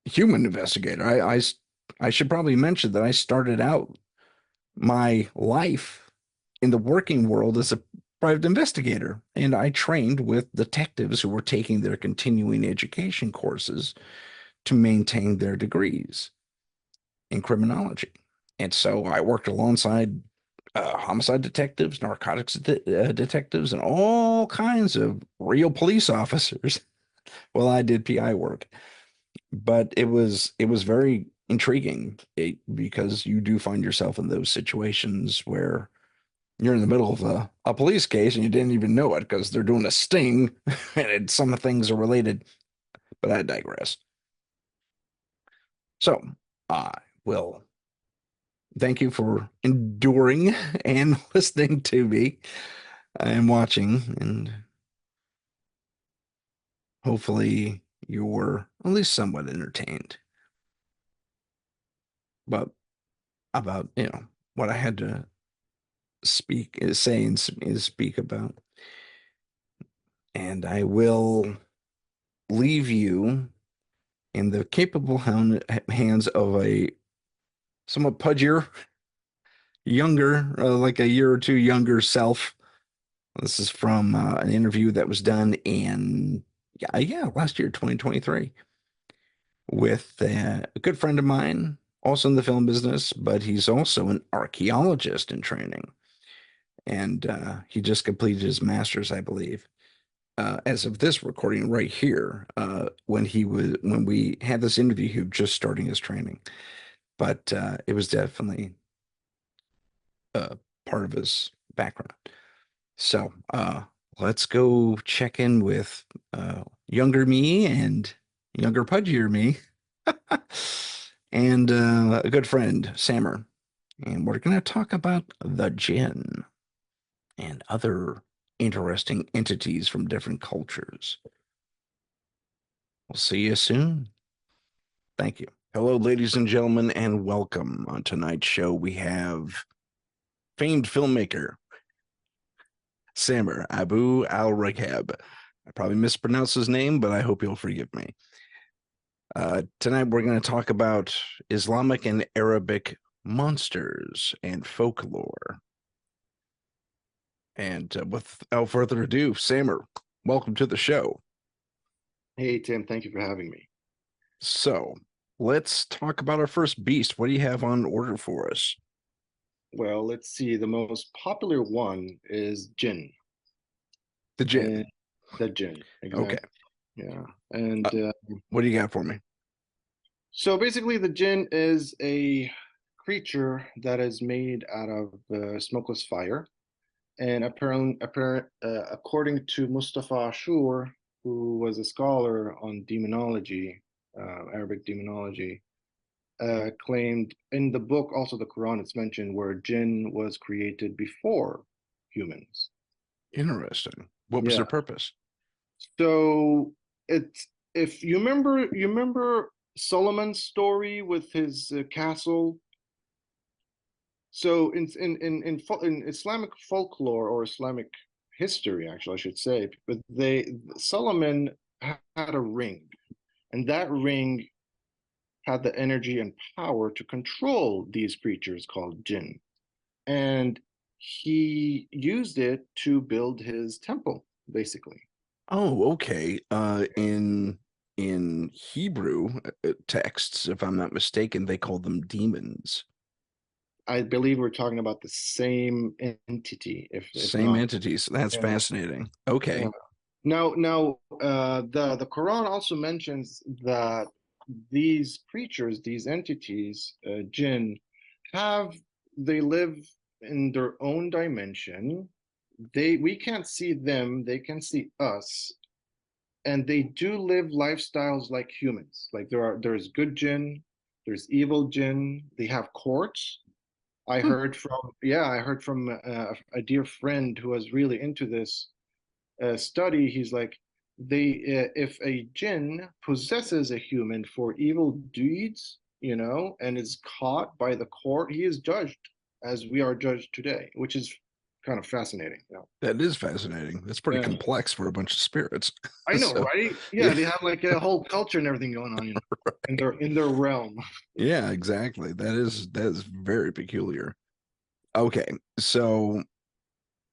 human investigator. I should probably mention that I started out my life in the working world as a private investigator, and I trained with detectives who were taking their continuing education courses to maintain their degrees in criminology. And so I worked alongside homicide detectives, narcotics detectives, and all kinds of real police officers while I did PI work. But it was very intriguing because you do find yourself in those situations where you're in the middle of a police case and you didn't even know it because they're doing a sting and some things are related. But I digress. So I will thank you for enduring and listening to me and watching, and hopefully you're at least somewhat entertained. But about, what I had to say and speak about. And I will leave you in the capable hands of a somewhat pudgier, younger, like a year or two younger self. This is from an interview that was done in, yeah, last year, 2023, with a good friend of mine, also in the film business, but he's also an archaeologist in training. And he just completed his master's, I believe, as of this recording right here. When we had this interview, he was just starting his training, but it was definitely part of his background. So let's go check in with younger me and younger pudgier me and a good friend, Sammer. And we're going to talk about the Djinn and other interesting entities from different cultures. We'll see you soon. Thank you. Hello, ladies and gentlemen, and welcome. On tonight's show, we have famed filmmaker Sammer Abu AlRagheb. I probably mispronounced his name, but I hope you'll forgive me. Tonight we're going to talk about Islamic and Arabic monsters and folklore. And without further ado, Sammer, welcome to the show. Hey, Tim, thank you for having me. So let's talk about our first beast. What do you have on order for us? Well, let's see. The most popular one is Djinn, The and Djinn. the Djinn, Okay. exactly. Yeah. Uh, And what do you got for me? so basically, the Djinn is a creature that is made out of smokeless fire. And according to Mustafa Ashur, who was a scholar on demonology, Arabic demonology, claimed in the book, also the Quran, it's mentioned where jinn was created before humans. Interesting. What was Yeah. their purpose? So it's if you remember Solomon's story with his castle. So in Islamic folklore or Islamic history, actually, I should say, but Solomon had a ring, and that ring had the energy and power to control these creatures called jinn. And he used it to build his temple, basically. Oh, okay. In Hebrew texts, if I'm not mistaken, they call them demons. I believe we're talking about the same entity, if Same not. entities. That's Yeah, fascinating. yeah. Okay. Now, the Quran also mentions that these creatures, these entities, jinn, have they live in their own dimension. We can't see them; they can see us, and they do live lifestyles like humans. Like there's good jinn, there's evil jinn. They have courts. Hmm. I heard from a dear friend who was really into this study. He's like, if a jinn possesses a human for evil deeds, and is caught by the court, he is judged as we are judged today, which is kind of fascinating. That is fascinating. That's pretty Yeah. complex for a bunch of spirits. I know, So, right? Yeah, yeah, they have like a whole culture and everything going on, in their realm. yeah, exactly. That is very peculiar. Okay, so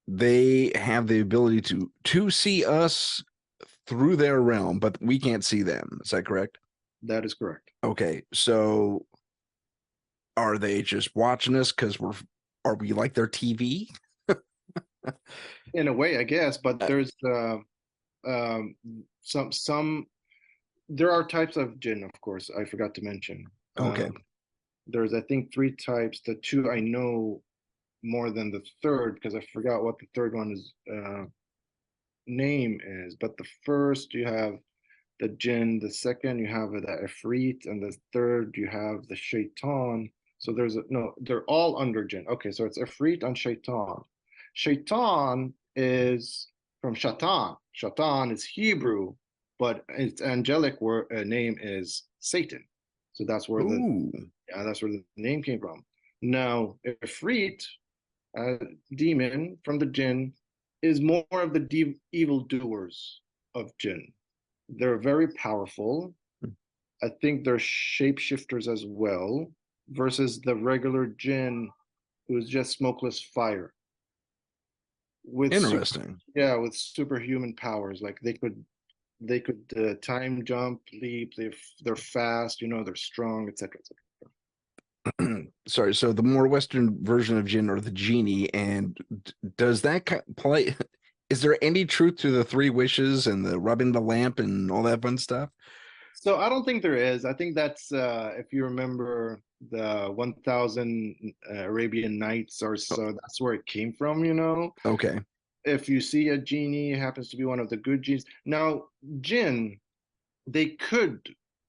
they have the ability to see us through their realm, but we can't see them. Is that correct? That is correct. Okay, so are they just watching us because are we like their TV? In a way, I guess, but Uh, there's um, some there are types of jinn, of course. I forgot to mention. okay. There's, I think, three types. The two I know more than the third because I forgot what the third one is name is. But the first you have the jinn, the second you have the ifrit, and the third you have the shaitan. So no, they're all under jinn. Okay, so it's ifrit and shaitan. Shaitan is from shaitan. Shaitan is Hebrew, but its angelic name is Satan. So Ooh, that's where the name came from. Now, ifrit, uh, demon from the jinn, is more of the evil doers of jinn. They're very powerful. I think they're shapeshifters as well, versus the regular jinn who is just smokeless fire with interesting. with superhuman powers. Like they could time jump, leap. They're fast. They're strong, etc. etc. Sorry, so the more Western version of Jinn or the genie, and does that play? Is there any truth to the three wishes and the rubbing the lamp and all that fun stuff? So I don't think there is. I think that's if you remember the 1,000 Arabian Nights or Oh, so. That's where it came from. okay. If you see a genie, it happens to be one of the good genies. Now, jinn, they could,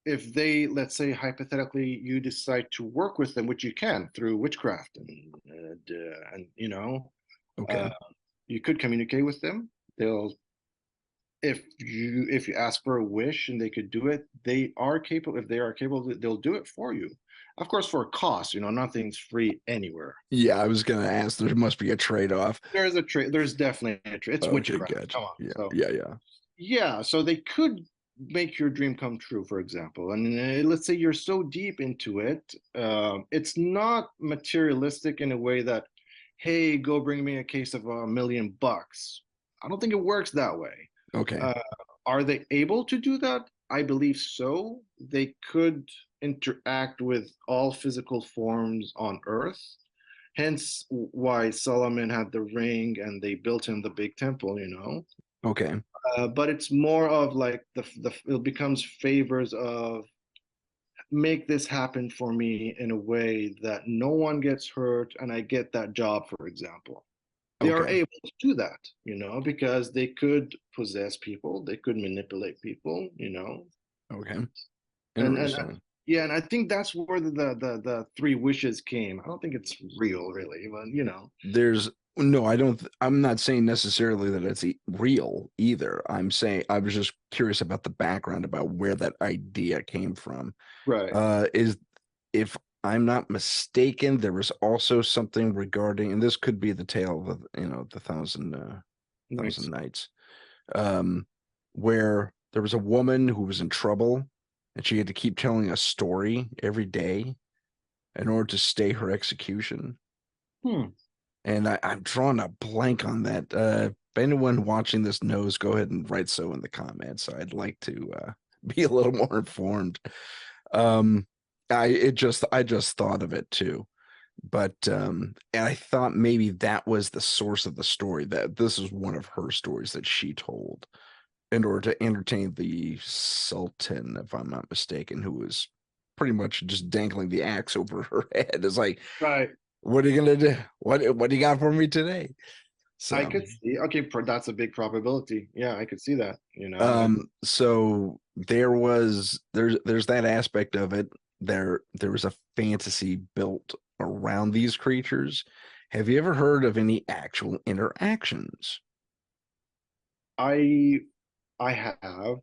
if they, let's say, hypothetically, you decide to work with them, which you can through witchcraft and Okay. uh, you could communicate with them. They'll, if you ask for a wish and they could do it, they are capable. If they are capable, they'll do it for you. Of course, for a cost. Nothing's free anywhere. Yeah, I was gonna ask. There must be a trade-off. There's a trade. There's definitely a trade. It's Okay, witchcraft. gotcha. Come on. Yeah, So yeah, yeah. yeah, so they could make your dream come true, for example. And let's say you're so deep into it, it's not materialistic in a way that, hey, go bring me a case of $1 million. I don't think it works that way. Okay. Uh, are they able to do that? I believe so. They could interact with all physical forms on Earth. Hence why Solomon had the ring and they built him the big temple, you know. Okay. But it's more of like it becomes favors of make this happen for me in a way that no one gets hurt and I get that job, for example. They are Okay. able to do that, you know, because they could possess people, they could manipulate people, you know. Okay. And Interesting. yeah, and I think that's where the three wishes came. I don't think it's real, really, but you know. There's no, I don't, I'm not saying necessarily that it's real either. I'm saying I was just curious about the background about where that idea came from. Right. Is if I'm not mistaken, there was also something regarding, and this could be the tale of the thousand Nice. nights, um, where there was a woman who was in trouble, and she had to keep telling a story every day in order to stay her execution. Hmm. And I'm drawing a blank on that. If anyone watching this knows, go ahead and write so in the comments. I'd like to be a little more informed. Um, I just thought of it too, but and I thought maybe that was the source of the story. That this is one of her stories that she told in order to entertain the Sultan, if I'm not mistaken, who was pretty much just dangling the axe over her head. It's like, Right. what are you gonna do? What do you got for me today? I So could see. Okay, that's a big probability. Yeah, I could see that, you know. so there's that aspect of it. There was a fantasy built around these creatures. Have you ever heard of any actual interactions? I I have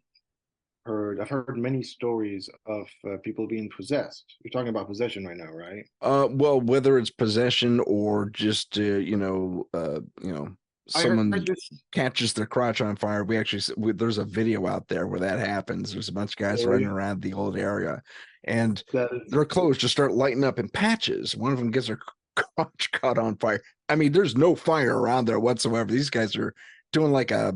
I've heard many stories of people being possessed. You're talking about possession right now, right? Well, whether it's possession or just I heard someone this. catches their crotch on fire. There's a video out there where that happens. There's a bunch of guys running Really? around the old area, and That is their clothes just start lighting up in patches. One of them gets her crotch caught on fire. I mean, there's no fire around there whatsoever. These guys are doing like a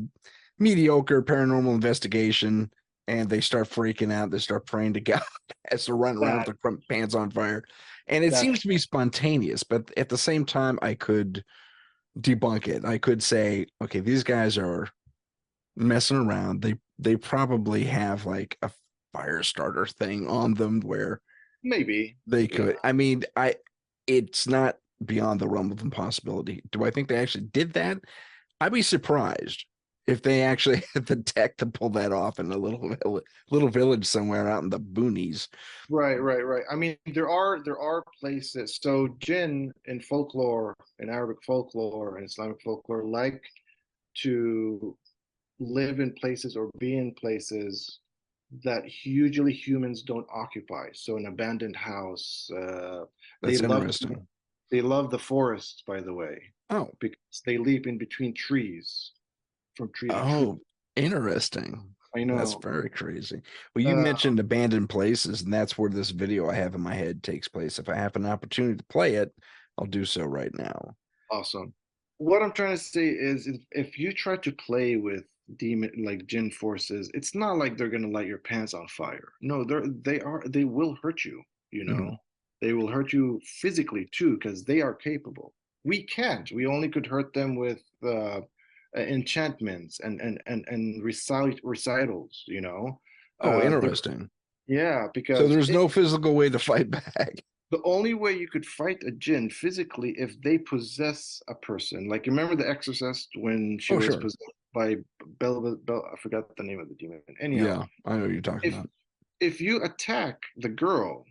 mediocre paranormal investigation, and they start freaking out. They start praying to God as they're running around with that their front pants on fire. And it that's seems to be spontaneous, but at the same time, I could debunk it. I could say, okay, these guys are messing around. They probably have like a fire starter thing on them where maybe. they Yeah. could. I mean, it's not beyond the realm of impossibility. Do I think they actually did that? I'd be surprised if they actually had the tech to pull that off in a little village somewhere out in the boonies. Right, right, right. I mean, there are places. So jinn in folklore, in Arabic folklore and Islamic folklore, like to live in places or be in places that usually humans don't occupy. So an abandoned house. They That's love interesting. they love the forests, by the way, Oh, because they leap in between trees, from tree to tree. oh, interesting. I That's know. very crazy. Well, you Uh, mentioned abandoned places, and that's where this video I have in my head takes place. If I have an opportunity to play it, I'll do so right now. Awesome. What I'm trying to say is if you try to play with demon like jinn forces, it's not like they're gonna light your pants on fire. No, they will hurt you, you know. Mhm. They will hurt you physically too, because they are capable. We can't. We only could hurt them with enchantments and recitals, you know. Oh, They're interesting. yeah, So because there's no physical way to fight back. the only way you could fight a jinn physically if they possess a person. Like you remember the Exorcist when she Oh, was sure. possessed by Bell, I forgot the name of the demon. Anyhow, Yeah, I know what you're talking if about. if you attack the girl,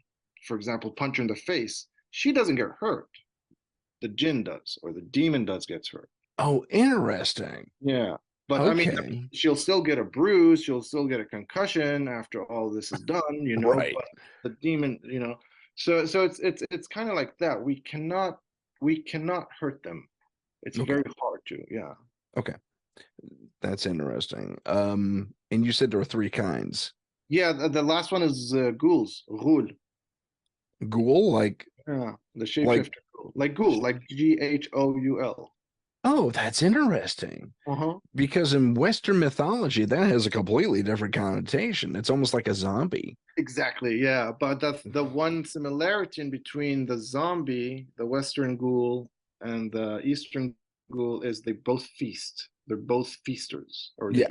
for example, punch her in the face, she doesn't get hurt. The jinn does, or the demon does gets hurt. Oh, interesting. Yeah. But I mean, Okay. she'll still get a bruise, she'll still get a concussion after all this is done, you know, Right. but the demon, you know. So it's kind of like that. We cannot hurt them. It's Okay. very hard to, yeah. Okay. That's interesting. And you said there were three kinds. Yeah, the last one is ghouls, ghoul. Ghoul, Yeah, the like shapeshifter ghoul, like ghoul, like Ghoul. oh, that's interesting. Uh-huh. Because in Western mythology, that has a completely different connotation. It's almost like a zombie. Exactly, yeah. But the one similarity in between the zombie, the Western ghoul, and the Eastern ghoul is they both feast. They're both feasters, or they Yeah,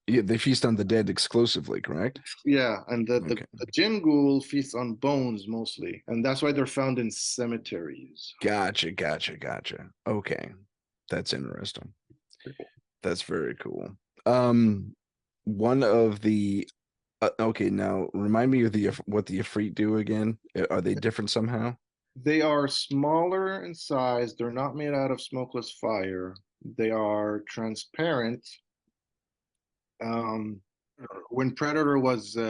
eat. they feast on the dead exclusively, correct? Yeah, and Okay. the Djinn ghoul feasts on bones mostly, and that's why they're found in cemeteries. Gotcha. Okay. That's interesting. That's very cool. Um, one of the okay, now remind me of the what the Ifrit do again. Are they different somehow? They are smaller in size. They're not made out of smokeless fire. They are transparent. Um, when Predator was in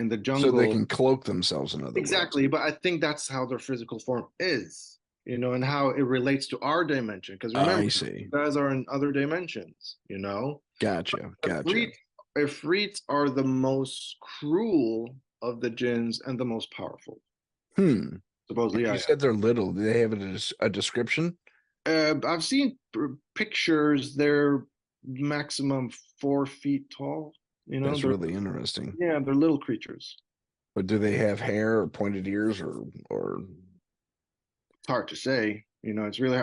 the So they jungle, can cloak themselves, in other words. exactly. But I think that's how their physical form is, and how it relates to our dimension. Because remember, I see. you guys are in other dimensions. Gotcha. Ifrit, Ifrits are the most cruel of the jinns and the most powerful. Hmm. Supposedly, You yeah, said they're little. Do they have a description? I've seen pictures. They're maximum 4 feet tall. That's They're really interesting. yeah, they're little creatures. But do they have hair or pointed ears or It's hard to say. It's really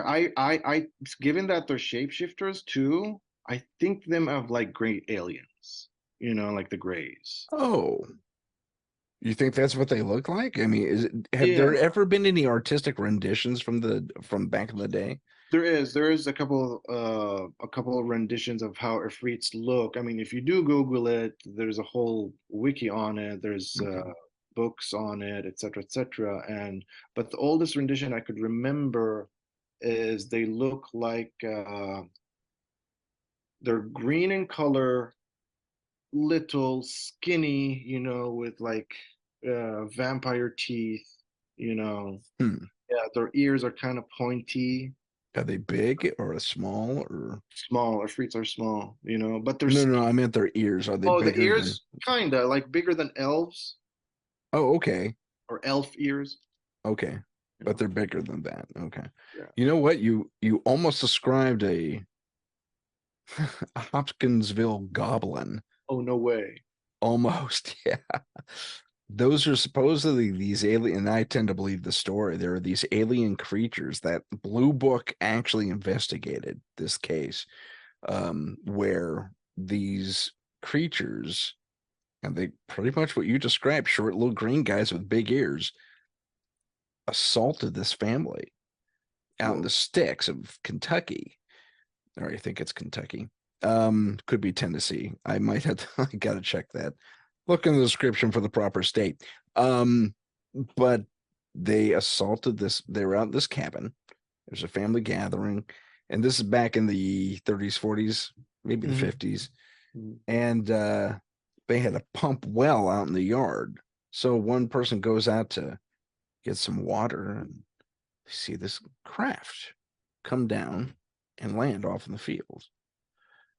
given that they're shapeshifters too. I think them of like great aliens. Like the Greys. oh, you think that's what they look like? I mean, have Yeah, there ever been any artistic renditions from back in the day? there is a couple of renditions of how Ifrits look. I mean, if you do Google it, there's a whole wiki on it. There's Okay. books on it, etc., etc. But the oldest rendition I could remember is they look like they're green in color, little, skinny, with like vampire teeth. You know, Hmm. yeah, their ears are kind of pointy. Are they big or small or Small, Ifrits are small, but they're no, I meant their ears. Are they oh, the bigger than ears kinda like bigger than elves oh, okay. or elf ears. Okay. You But know, they're bigger than that. Okay. yeah. You know what? You almost described a Hopkinsville goblin. Oh, no way. Almost, yeah. Those are supposedly these alien, and I tend to believe the story. There are these alien creatures that Blue Book actually investigated this case, where these creatures, and they pretty much what you described, short little green guys with big ears, assaulted this family out in Whoa. the sticks of Kentucky. Or I think it's Kentucky. Could be Tennessee. I might have to, I gotta check that. Look in the description for the proper state. Um, but they assaulted this, they were out in this cabin. There's a family gathering, and this is back in the 30s, 40s, maybe the Mhm, 50s. mhm. And they had a pump well out in the yard. So one person goes out to get some water and see this craft come down and land off in the field.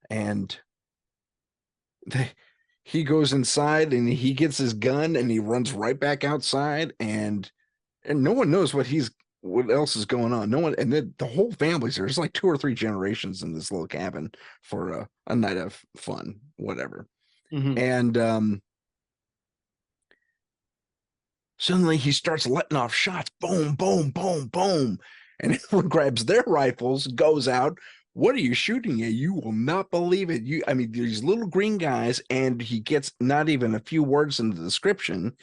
And they, he goes inside and he gets his gun and he runs right back outside and no one knows what else is going on. No one, and then the whole family's there. There's like two or three generations in this little cabin for a night of fun, whatever. Mhm. And suddenly he starts letting off shots, boom, and everyone grabs their rifles, goes out. What are you shooting at? You will not believe it. I mean, these little green guys, and he gets not even a few words in the description.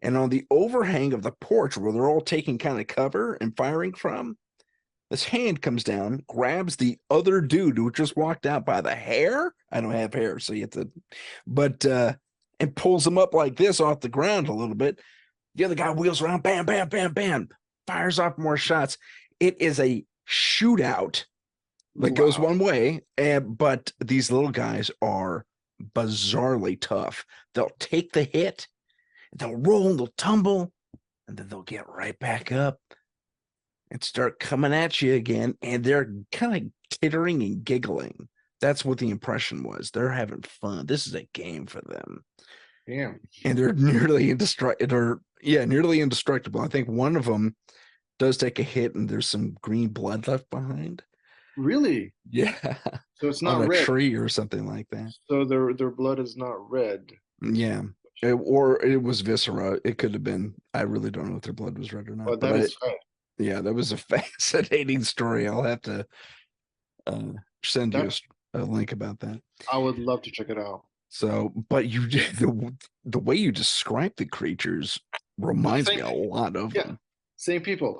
And on the overhang of the porch where they're all taking kind of cover and firing from, this hand comes down, grabs the other dude who just walked out by the hair. I don't have hair, so you have to, but and pulls him up like this off the ground a little bit. The other guy wheels around, bam, fires off more shots. It is a shootout that goes Wow. one way, but these little guys are bizarrely tough. They'll take the hit, they'll roll, they'll tumble, and then they'll get right back up. and start coming at you again, and they're kind of tittering and giggling. That's what the impression was. They're having fun. This is a game for them, Damn. and they're nearly indestructible. Yeah, nearly indestructible. I think one of them does take a hit, and there's some green blood left behind. Really? Yeah, So it's on not a red. tree or something like that. So their blood is not red. Yeah. Or it was viscera. It could have been. I really don't know if their blood was red or not. But But that I, is fine. yeah, that was a fascinating story. I'll have to uh, send you That a link about that. I would love to check it out. So, but you the way you describe the creatures The reminds me same, a lot of yeah, them. same people.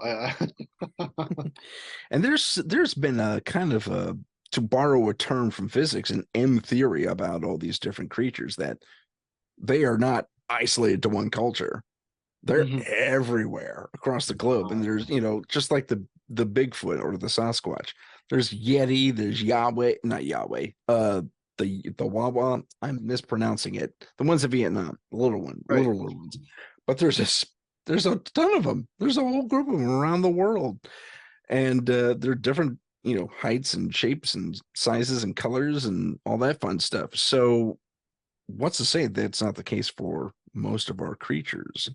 And there's been a kind of a, to borrow a term from physics, an M theory about all these different creatures, that they are not isolated to one culture. They're Mhm. everywhere across the globe. And there's, just like the Bigfoot or the Sasquatch. There's Yeti, there's Yahweh, not Yahweh, the Wawa. I'm mispronouncing it. The ones in Vietnam, the little one, Right, little ones. But there's a ton of them. There's a whole group of them around the world. And they're different, heights and shapes and sizes and colors and all that fun stuff. So what's to say that's not the case for most of our creatures?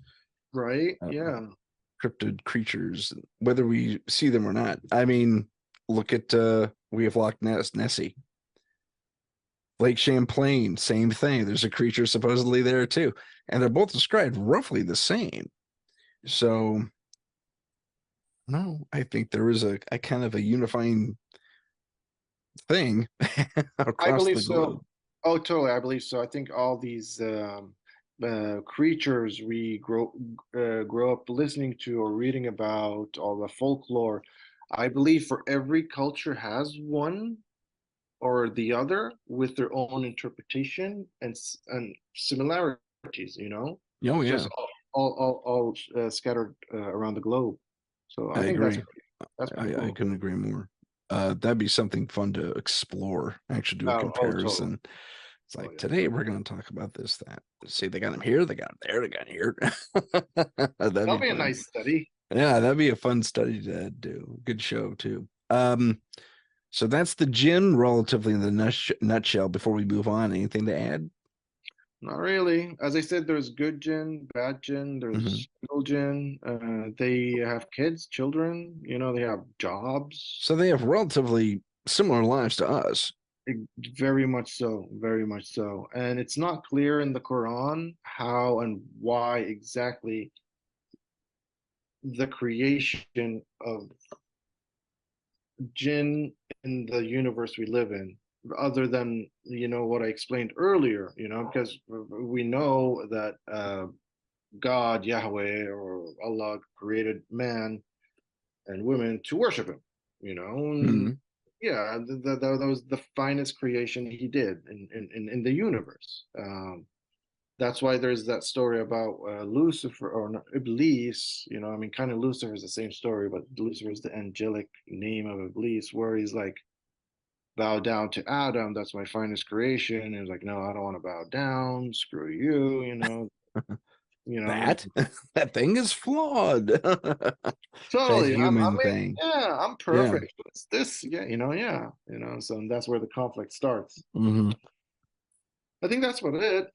right, uh, yeah. Cryptid creatures, whether we see them or not. I mean, look at we have Loch Nessie, Lake Champlain, same thing. There's a creature supposedly there too, and they're both described roughly the same. So, no, I think there is a kind of a unifying thing I across believe the so. globe. Oh, totally. I believe so. I think all these creatures we grow up listening to or reading about, all the folklore, I believe for every culture has one or the other with their own interpretation and similarities, Oh just yeah, all scattered around the globe. So I I think agree. that's pretty I cool. couldn't agree more. That'd be something fun to explore. Actually, do a Oh, totally. comparison. It's Oh like yeah. today we're going to talk about this, that. See, they got him here, they got him there, they got him here. That'd That'll be be a fun. nice study. Yeah, that'd be a fun study to do. Good show too. So that's the Djinn, relatively in the nutshell. Before we move on, anything to add? Not really. As I said, there's good Jinn, bad Jinn, Hmm. there's evil Jinn. They have kids, children, they have jobs. So they have relatively similar lives to us. Very much so, very much so. And it's not clear in the Quran how and why exactly the creation of Jinn in the universe we live in, other than, what I explained earlier, because we know that God, Yahweh, or Allah created man and women to worship him, and Hmm. yeah, that was the finest creation he did in the universe. That's why there's that story about Lucifer or not, Iblis, I mean, kind of Lucifer is the same story, but Lucifer is the angelic name of Iblis, where he's like, bow down to Adam, that's my finest creation. And he's like, no, I don't want to bow down, screw you, and That that thing is flawed. That totally. I human mean, thing. yeah, I'm Yeah. perfect. It's this, yeah, yeah, so that's where the conflict starts. Hmm. I think that's about it.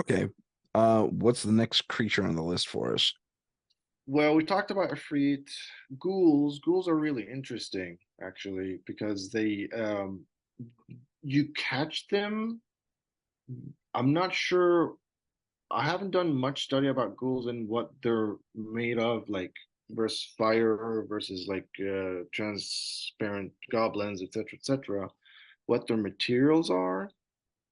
Okay. What's the next creature on the list for us? Well, we talked about Ifrit, ghouls. Ghouls are really interesting, actually, because you catch them. I'm not sure. I haven't done much study about ghouls and what they're made of, like versus fire versus like transparent goblins, etc., etc. What their materials are,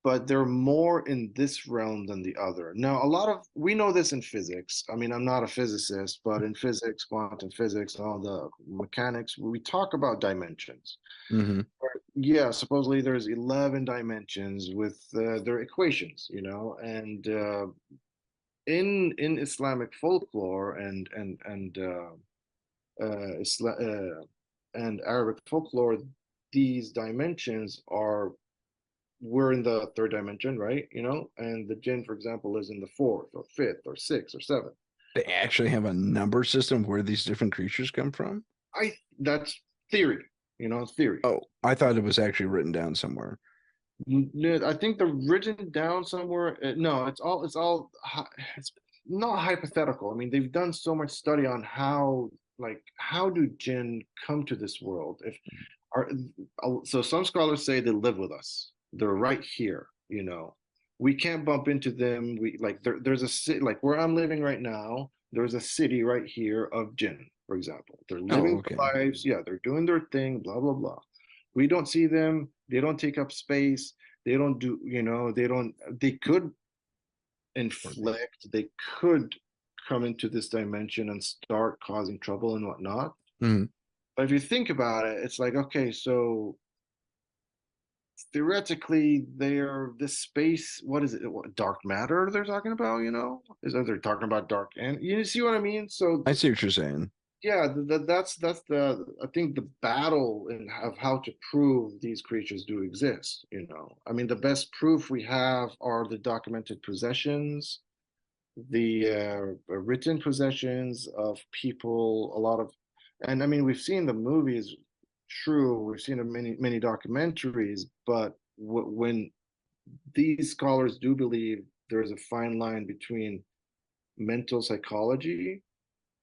but they're more in this realm than the other. Now, we know this in physics. I mean, I'm not a physicist, but in physics, quantum physics, and all the mechanics, we talk about dimensions. Hmm. Yeah, supposedly there's 11 dimensions with their equations, and in Islamic folklore and Arabic folklore, these dimensions are we're in the third dimension, right? And the jinn, for example, is in the fourth or fifth or sixth or seventh. They actually have a number system where these different creatures come from? That's theory, theory. Oh, I thought it was actually written down somewhere. I think they're written down somewhere. No, it's not hypothetical. I mean, they've done so much study on how do jinn come to this world? If are So some scholars say they live with us. They're right here. We can't bump into them. There's a city like where I'm living right now. There's a city right here of jinn, for example. They're Oh, living okay. their lives. Yeah, they're doing their thing. Blah blah blah. We don't see them. They don't take up space. They don't do. They don't. They could inflict. They could come into this dimension and start causing trouble and whatnot. Mhm. But if you think about it, it's like, okay, so theoretically, they're this space. What is it? What, dark matter they're talking about? Is that they're talking about dark, and you see what I mean? So I see what you're saying. yeah, that's the I think the battle of how to prove these creatures do exist. I mean, the best proof we have are the documented possessions, the written possessions of people. A lot of, and I mean, we've seen the movies. True, we've seen many documentaries, but when these scholars do believe there is a fine line between mental psychology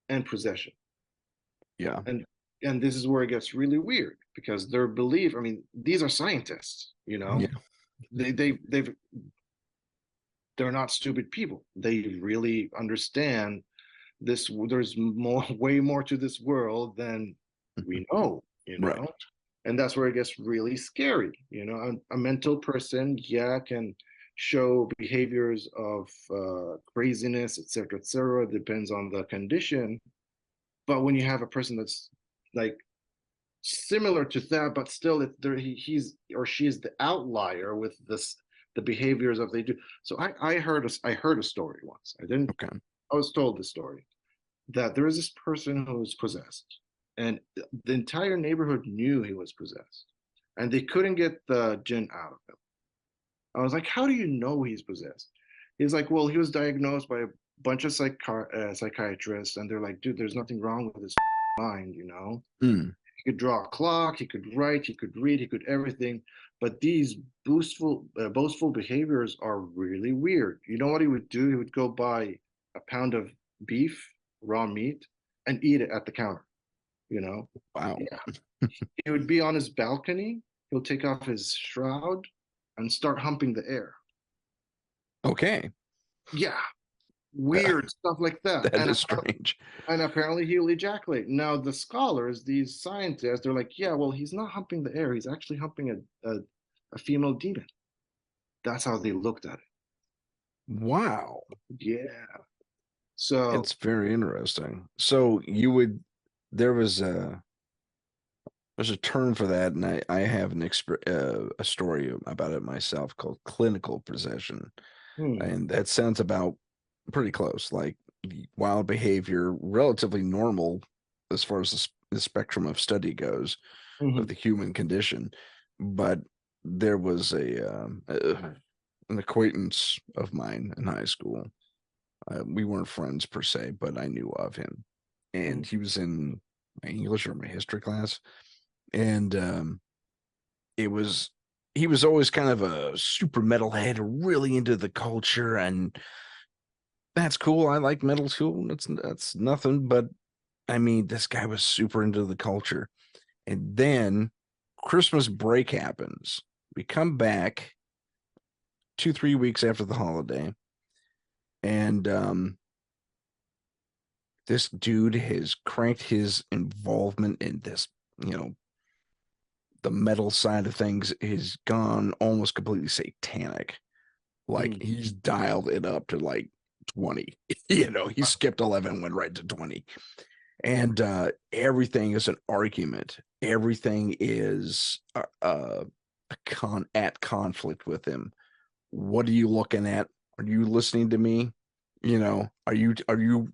and possession. Yeah. And this is where it gets really weird because their belief, I mean, these are scientists, Yeah. they've they're not stupid people. They really understand this. There's way more to this world than we know, Right. and that's where it gets really scary. A mental person, yeah, can show behaviors of craziness, etc., etc. Depends on the condition. But when you have a person that's like similar to that, but still, he's or she is the outlier with the behaviors of they do. So I heard a story once. I didn't. Okay. I was told the story that there is this person who was possessed, and the entire neighborhood knew he was possessed, and they couldn't get the jinn out of him. I was like, how do you know he's possessed? He's like, well, he was diagnosed by a bunch of psychiatrists, and they're like, dude, there's nothing wrong with his mind. Mm. He could draw a clock, he could write, he could read, he could everything. But these boastful behaviors are really weird. You know what he would do? He would go buy a pound of beef, raw meat, and eat it at the counter. You know, Wow. yeah. He would be on his balcony. He'll take off his shroud and start humping the air. Okay. Yeah, weird stuff like that. That is strange. And apparently he'll ejaculate. Now the scholars, these scientists, they're like, yeah, well, he's not humping the air. He's actually humping a female demon. That's how they looked at it. Wow. Yeah. So, It's very interesting. So you would there was there's a term for that, and I have a story about it myself called clinical possession, hmm, and that sounds about pretty close. Like wild behavior, relatively normal as far as the spectrum of study goes of mhm, the human condition, but there was an acquaintance of mine in high school. We weren't friends per se, but I knew of him, mhm, and he was in my English or my history class, and it was he was always kind of a super metalhead, really into the culture, and that's cool. I like metal too. That's nothing, but I mean, this guy was super into the culture, and then Christmas break happens. We come back 2, 3 weeks after the holiday, and this dude has cranked his involvement in this, you know, the metal side of things has gone almost completely satanic. Like mhm. he's dialed it up to like 20. He skipped 11, went right to 20. And everything is an argument. Everything is at conflict with him. What are you looking at? Are you listening to me? Are you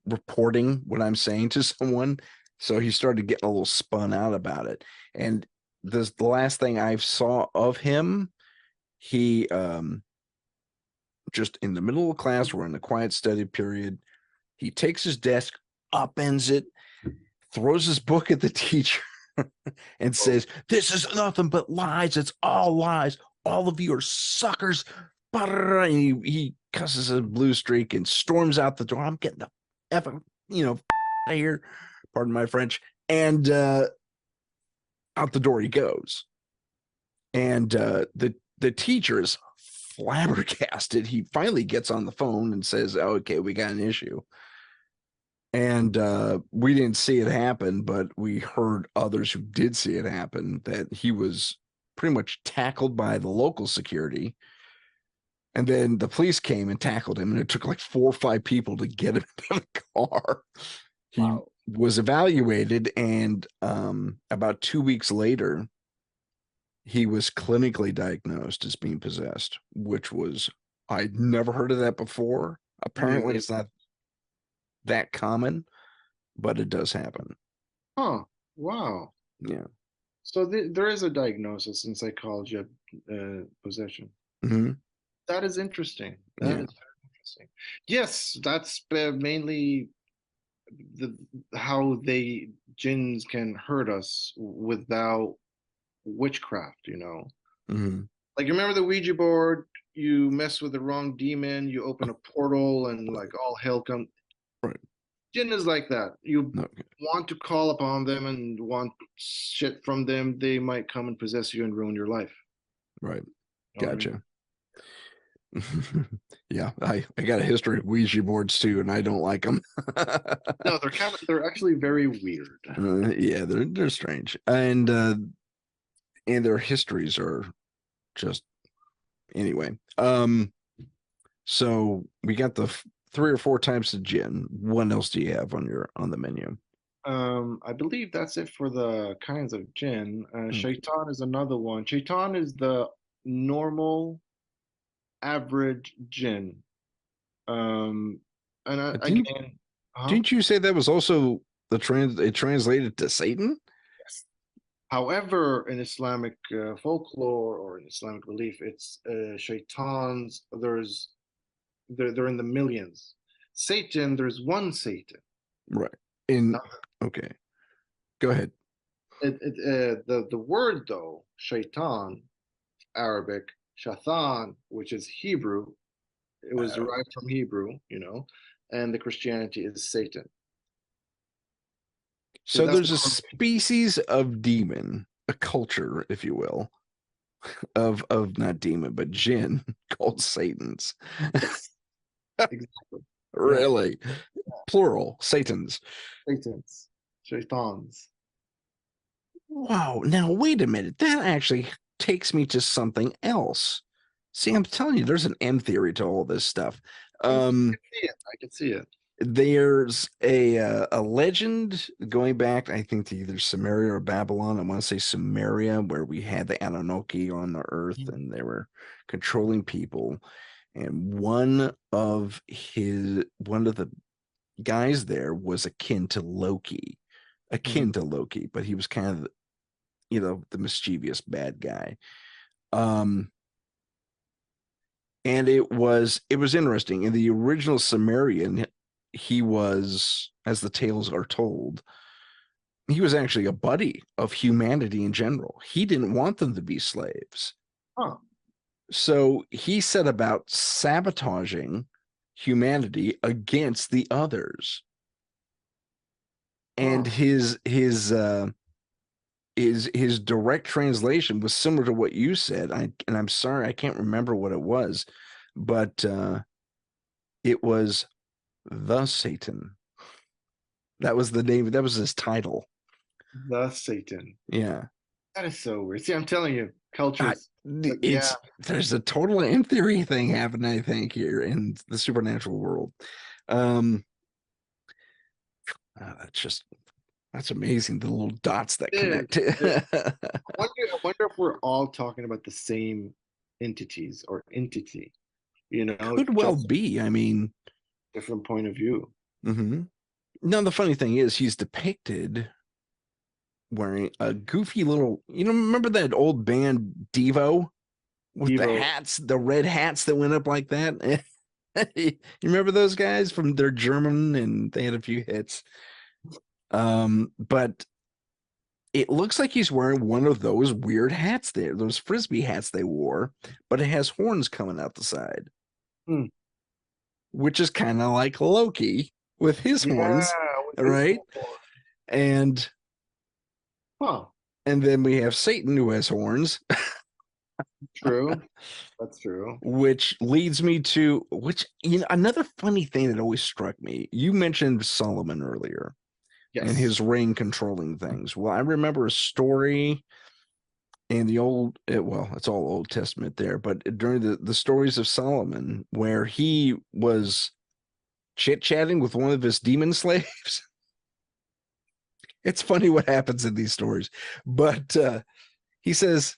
reporting what I'm saying to someone? So he started getting a little spun out about it. And the last thing I saw of him, he just in the middle of class, we're in the quiet study period. He takes his desk, upends it, throws his book at the teacher, and says, "This is nothing but lies. It's all lies. All of you are suckers." And he cusses a blue streak and storms out the door. I'm getting the effing, out of here. Pardon my French. And out the door he goes. And the teacher is flabbergasted. He finally gets on the phone and says, "Oh, okay, we got an issue." And we didn't see it happen, but we heard others who did see it happen, that he was pretty much tackled by the local security. And then the police came and tackled him, and it took like 4 or 5 people to get him in the car. He Wow. was evaluated, and about 2 weeks later, he was clinically diagnosed as being possessed, which was, I'd never heard of that before. Apparently, it's not that common, but it does happen. Huh. Wow. Yeah. So there is a diagnosis in psychology of possession. Mm-hmm. That is interesting. That Yeah. is very interesting. Yes, that's mainly how jinns can hurt us without witchcraft, Mm-hmm. Like, you remember the Ouija board? You mess with the wrong demon, you open a portal, and like all hell comes. Right. Jinn is like that. You Okay. want to call upon them and want shit from them, they might come and possess you and ruin your life. Right. You know what I mean? Gotcha. Yeah, I got a history of Ouija boards too, and I don't like them. No, they're actually very weird. Yeah, they're strange, and their histories are just anyway. So we got the 3 or 4 types of Djinn. What else do you have on the menu? I believe that's it for the kinds of jinn. Okay. Shaitan is another one. Shaitan is the normal, average jinn. And Didn't again, didn't you say that was also it translated to Satan? yes. However, in Islamic folklore or in Islamic belief, it's shaitans. They're in the millions. Satan, there's one Satan. Right. Not- Okay. Go ahead. the word though, shaitan, Arabic, shaitan, which is Hebrew, it was derived from Hebrew, and the Christianity is Satan. So That's there's a species of demon, a culture, if you will, of not demon, but jinn called Satans. exactly. Really? Plural, Satans. Satans, shaitans. Wow. Now, wait a minute. That actually takes me to something else. See, I'm telling you, there's an M theory to all this stuff. I can see it. I can see it. There's a legend going back, I think, to either Samaria or Babylon. I want to say Samaria, where we had the Anunnaki on the earth and they were controlling people. And one of the guys there was akin to Loki, but he was kind of, the mischievous bad guy. And it was interesting. In the original Sumerian, he was, as the tales are told, he was actually a buddy of humanity in general. He didn't want them to be slaves. Huh. So he set about sabotaging humanity against the others. And his direct translation was similar to what you said. And I'm sorry, I can't remember what it was, but it was the Satan. That was the name. That was his title. The Satan. Yeah. That is so weird. See, I'm telling you, cultures. There's a total M theory thing happening, I think, here in the supernatural world. That's amazing. The little dots that connect. I wonder if we're all talking about the same entities or entity. Could well be. I mean, different point of view. Mm-hmm. Now, the funny thing is, he's depicted wearing a goofy little, remember that old band Devo with the hats, the red hats that went up like that? You remember those guys from their German, and they had a few hits. But it looks like he's wearing one of those weird hats there, those frisbee hats they wore, but it has horns coming out the side, Hmm. which is kind of like Loki with his Yeah, horns, with his right? horn. And Huh. then we have Satan who has horns, True. That's true. which leads me to another funny thing that always struck me. You mentioned Solomon earlier and Yes. his ring controlling things. Well, I remember a story in the well, it's all Old Testament there, but during the stories of Solomon, where he was chit-chatting with one of his demon slaves. It's funny what happens in these stories. But he says,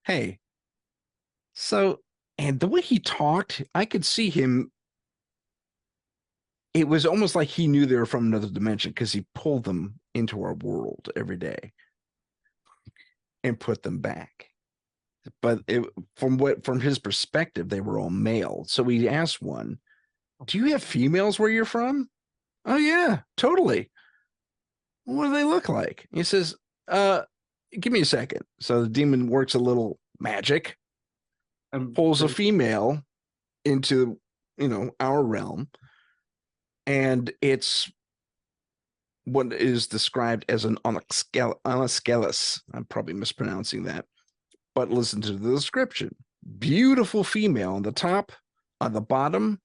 hey, so, and the way he talked, I could see him. It was almost like he knew they were from another dimension because he pulled them into our world every day and put them back. But from his perspective, they were all male. So he asked one, "Do you have females where you're from?" "Oh yeah, totally." "What do they look like?" He says, "Uh, give me a second." So the demon works a little magic, And pulls a female into, our realm, and it's what is described as an onyxgelis. I'm probably mispronouncing that, but listen to the description. Beautiful female on the top, on the bottom,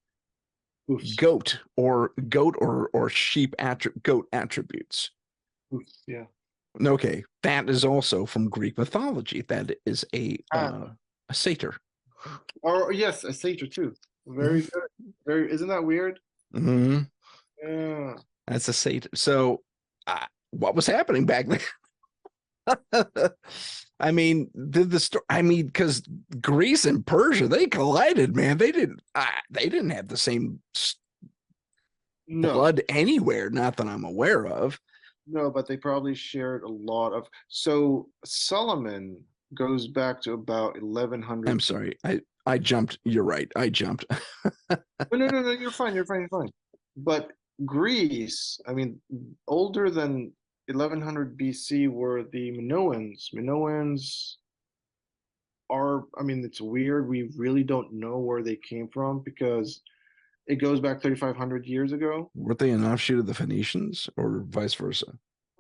hoofs. goat or sheep goat attributes. Hoofs, yeah. Okay, that is also from Greek mythology. That is Ah. a satyr. Or yes, a satyr too. Very good. Very. Isn't that weird? Mm-hmm. Yeah. That's a satyr. So, what was happening back then? I mean, the story. I mean, because Greece and Persia, they collided, man. They didn't have the same No. blood anywhere. Not that I'm aware of. No, but they probably shared a lot of. So Solomon goes back to about I'm 1100. sorry. I jumped. You're right. I jumped. No, no, no, no. You're fine. You're fine. You're fine. But Greece, I mean, older than 1100 BC were the Minoans. Minoans are, I mean, it's weird. We really don't know where they came from because it goes back 3,500 years ago. Weren't they an offshoot of the Phoenicians, or vice versa?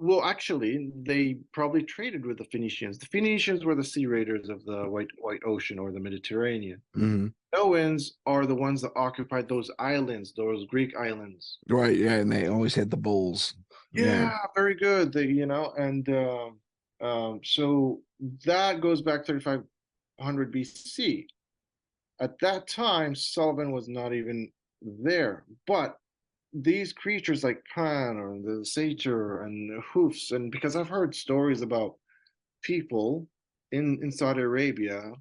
Well, actually, they probably traded with the Phoenicians. The Phoenicians were the sea raiders of the White Ocean or the Mediterranean. Mm-hmm. Minoans are the ones that occupied those islands, those Greek islands. Right. Yeah, and they always had the bulls. Yeah. Yeah, very good. And so that goes back 3,500 BC. At that time, Sullivan was not even there. But these creatures like Pan or the Satyr and Hoofs, and because I've heard stories about people in Saudi Arabia,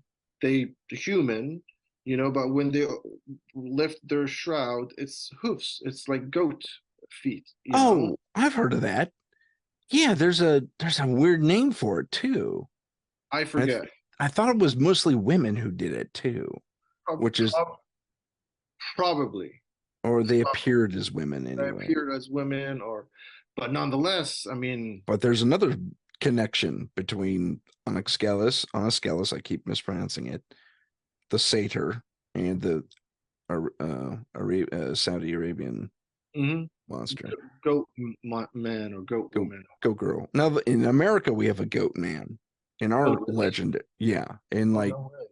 they human, but when they lift their shroud, it's hoofs. It's like goat feet. Oh, I've heard of that. Yeah, there's a weird name for it too. I I forget. I thought it was mostly women who did it too, Prob- which is, prob- Probably or they appeared as women they anyway. appeared as women, but nonetheless, I mean, But there's another connection between Onyxgelis, I keep mispronouncing it, the satyr, and the Saudi Arabian mhm, monster. goat man or goat Go woman. go girl. Now in America we have a goat man. In Oh, our really? legend, yeah. In Oh, like no way.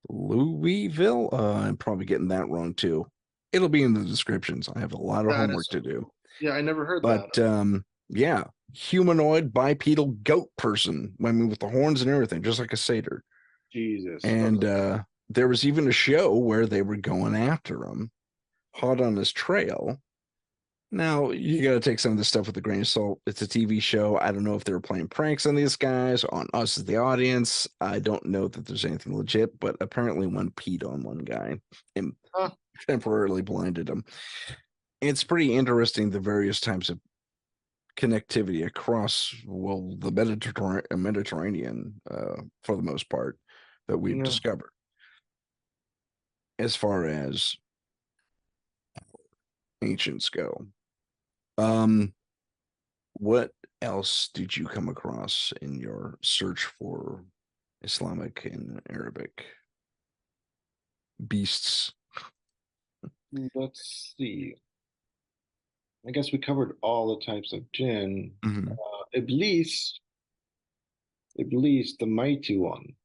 Louisville. I'm probably getting that wrong too. It'll be in the descriptions. I have a lot of That homework is to so do. cool. Yeah, I never heard that. But yeah, humanoid bipedal goat person. I mean, with the horns and everything, just like a satyr. Jesus. And Okay. there was even a show where they were going after him, hot on his trail. Now, you got to take some of this stuff with a grain of salt. It's a TV show. I don't know if they were playing pranks on these guys, on us as the audience. I don't know that there's anything legit, but apparently one peed on one guy and Huh. temporarily blinded him. It's pretty interesting, the various types of connectivity across, well, the Mediterranean for the most part, that we've Yeah. discovered. as far as ancients go. Um, what else did you come across in your search for Islamic and Arabic beasts? Let's see. I guess we covered all the types of jinn. Mhm. Iblis, Iblis, the mighty one.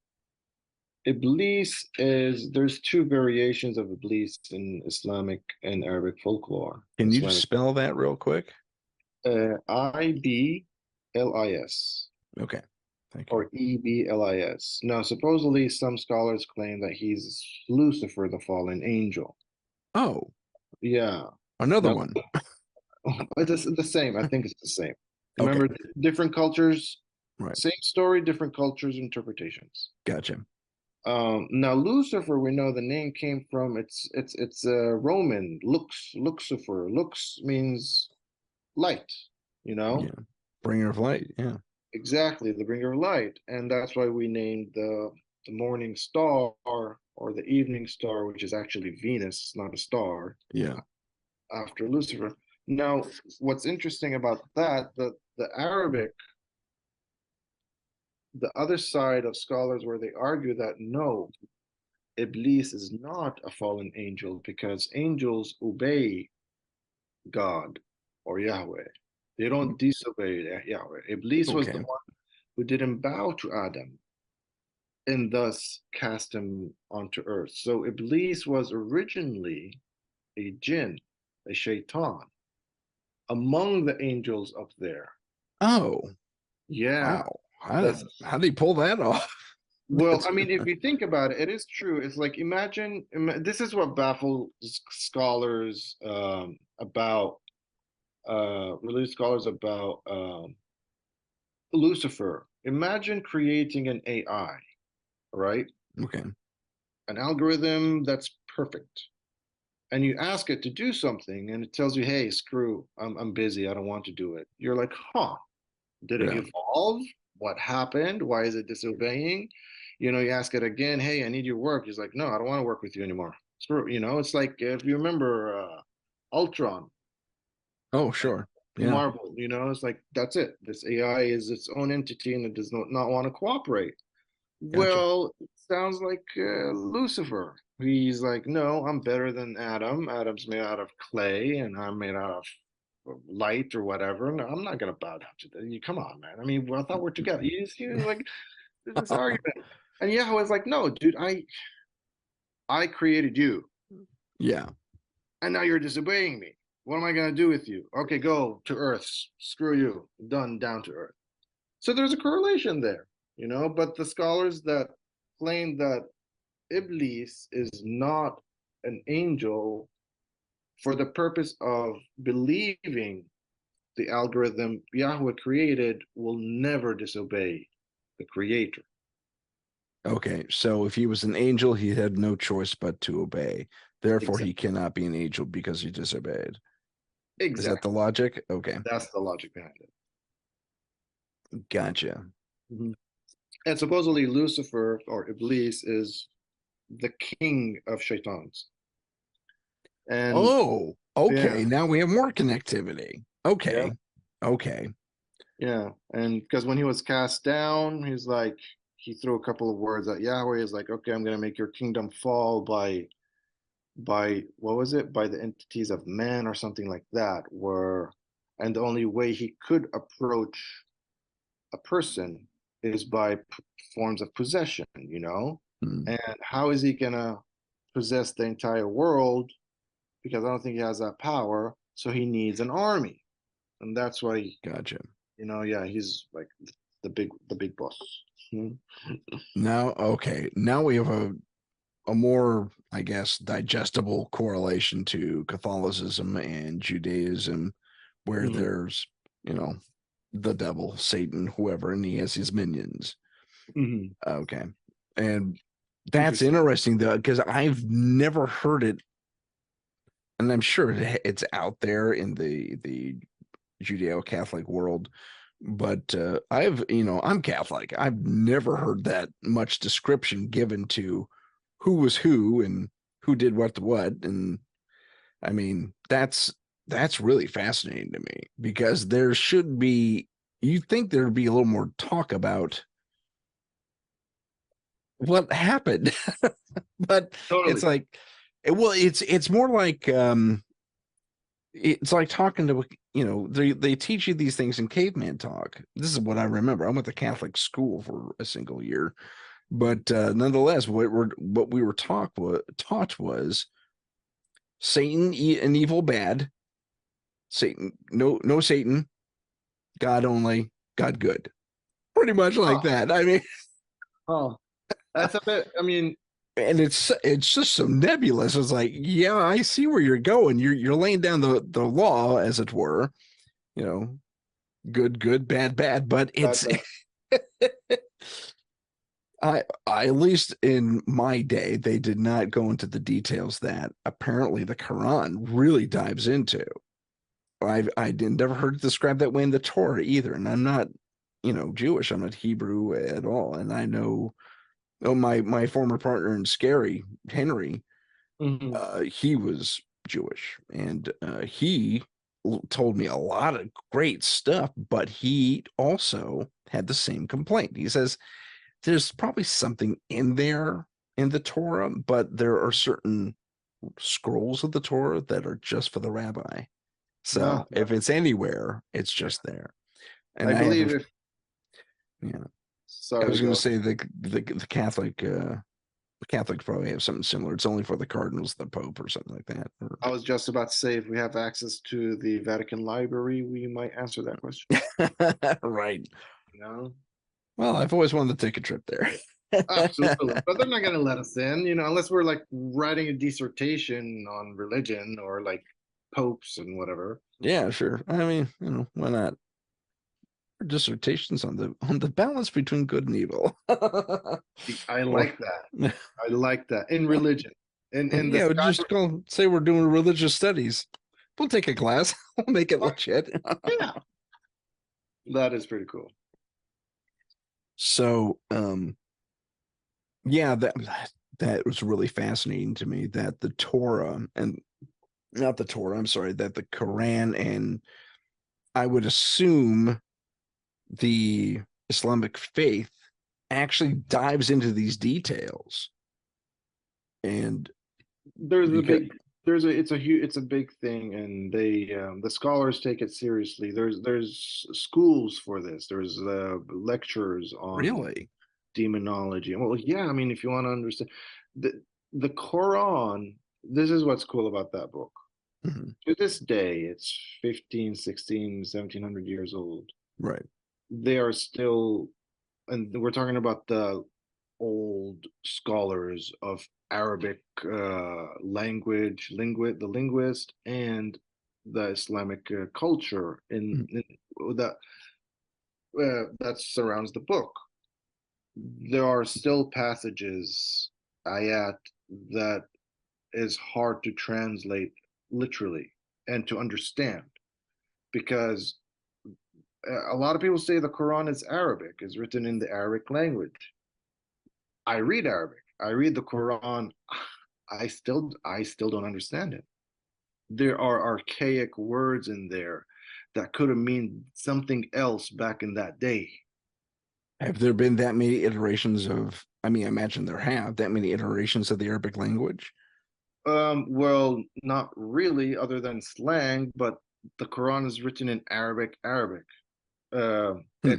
Iblis is, there's two variations of Iblis in Islamic and Arabic folklore. Can you just Islamic, spell that real quick? Iblis Okay, thank you. or Eblis. Now, supposedly, some scholars claim that he's Lucifer, the fallen angel. Oh, Yeah. another Now, one. it's the same. I think it's the same. Okay, Remember, different cultures, right. same story, different cultures, interpretations. Gotcha. Now Lucifer, we know the name came from it's Roman Lucifer. Lux means light, you know? Yeah. Bringer of light. Yeah. Exactly, the bringer of light. And that's why we named the morning star or the evening star, which is actually Venus, not a star, Yeah. after Lucifer. Now, what's interesting about that, the Arabic, the other side of scholars where they argue that no, Iblis is not a fallen angel because angels obey God or Yahweh. They don't disobey Yahweh. Iblis was the Okay. one who didn't bow to Adam and thus cast him onto earth. So Iblis was originally a jinn, a shaitan, among the angels up there. Oh, Yeah, wow. that's How did he pull that off? well, That's I mean, if you think about it, it is true. It's like this is what baffles scholars about religious scholars about Lucifer. Imagine creating an AI, right? okay. An algorithm that's perfect. And you ask it to do something and it tells you, hey, screw, I'm busy. I don't want to do it. You're like, huh, did it Yeah. evolve? What happened? Why is it disobeying? You ask it again, hey, I need your work. He's like, no, I don't want to work with you anymore. Screw, it's like if you remember Ultron, Oh, sure. Yeah. Marvel, it's like that's it. This AI is its own entity and it does not want to cooperate. Gotcha. Well, it sounds like Lucifer. He's like, no, I'm better than Adam. Adam's made out of clay and I'm made out of light or whatever. No, I'm not gonna bow down to that. You come on, man. I mean, I thought we're together. You see, like this argument. And Yahweh's like, no, dude, I created you, Yeah. and now you're disobeying me. What am I gonna do with you? Okay, go to Earth. Screw you. Done. Down to Earth. So there's a correlation there. But the scholars that claim that Iblis is not an angel for the purpose of believing the algorithm Yahweh created will never disobey the creator. Okay. So if he was an angel, he had no choice but to obey. Therefore, he Exactly. cannot be an angel because he disobeyed. Is that the Exactly. logic? Okay. That's the logic behind it. Gotcha. Mhm. And supposedly Lucifer or Iblis is the king of shaitans. And Oh, yeah, okay. Now we have more connectivity. yeah, Okay. Okay. yeah. And because when he was cast down, he's like, he threw a couple of words at Yahweh. He's like, okay, I'm gonna make your kingdom fall by what was it? By the entities of man or something like that. And the only way he could approach a person is by forms of possession. Hmm. And how is he gonna possess the entire world? Because I don't think he has that power. So he needs an army, and that's why Gotcha. yeah, he's like the big boss. Hmm. Now, okay. Now we have a more, I guess, digestible correlation to Catholicism and Judaism, where Hmm. there's, you know, the devil, Satan, whoever, and he has his minions. Hmm. Okay. And that's Interesting. interesting though, because I've never heard it, and I'm sure it's out there in the Judeo-Catholic world, but I'm Catholic. I've never heard that much description given to who was who and who did what to what. And I mean, that's really fascinating to me because there should be, you'd think there'd be a little more talk about what happened. But it's Totally. like, well, it's more like it's like talking to, they teach you these things in caveman talk. This is what I remember. I went to Catholic school for a single year, but nonetheless, what we were taught was Satan and evil bad, Satan no Satan, God only, God good, pretty much like Oh, that. I mean, oh, that's a bit. I mean, and it's just so nebulous. It's like, yeah, I see where you're going. You're laying down the law, as it were, you know, good, bad, bad. But that, it's I at least in my day, they did not go into the details that apparently the Quran really dives into. I didn't never heard it described that way in the Torah either, and I'm not, Jewish. I'm not Hebrew at all, and I know. Oh, my former partner in S.C.A.R.I, Henry, mhm. he was Jewish, and he told me a lot of great stuff, but he also had the same complaint. He says there's probably something in there in the Torah, but there are certain scrolls of the Torah that are just for the rabbi. No, So no. if it's anywhere, it's just there. And I I have believe a, if. yeah, I Sorry, was going to go. say the Catholics probably have something similar. It's only for the cardinals, the Pope, or something like that. I was just about to say if we have access to the Vatican Library, we might answer that question. Right. You know, Well, I've always wanted to take a trip there. absolutely. But they're not going to let us in, unless we're like writing a dissertation on religion or like popes and whatever. Yeah, sure. I mean, why not? Dissertations on the balance between good and evil. I Or like that. I like that in religion. In the yeah, sky. say we're doing religious studies. We'll take a class. We'll make it legit. Yeah, that is pretty cool. So, yeah, that was really fascinating to me that the Torah and not the Torah, I'm sorry, that the Quran and I would assume the Islamic faith actually dives into these details. And There's a because big there's a it's a huge it's a big thing, and the scholars take it seriously. There's schools for this. There's lectures on really, demonology. Well, yeah, I mean, if you want to understand the the Quran, this is what's cool about that book. mhm, To this day, it's 15, 16, 1700 years old. right. They are still, and we're talking about the old scholars of Arabic language, the linguist, and the Islamic culture Mhm. in that that surrounds the book. There are still passages, ayat, that is hard to translate literally and to understand because a lot of people say the Quran is Arabic, is written in the Arabic language. I read Arabic. I read the Quran. I still don't understand it. There are archaic words in there that could have meant something else back in that day. Have there been that many iterations of, I mean, I imagine there have that many iterations of the Arabic language? Well, not really, other than slang, but the Quran is written in Arabic. Uh, Hmm,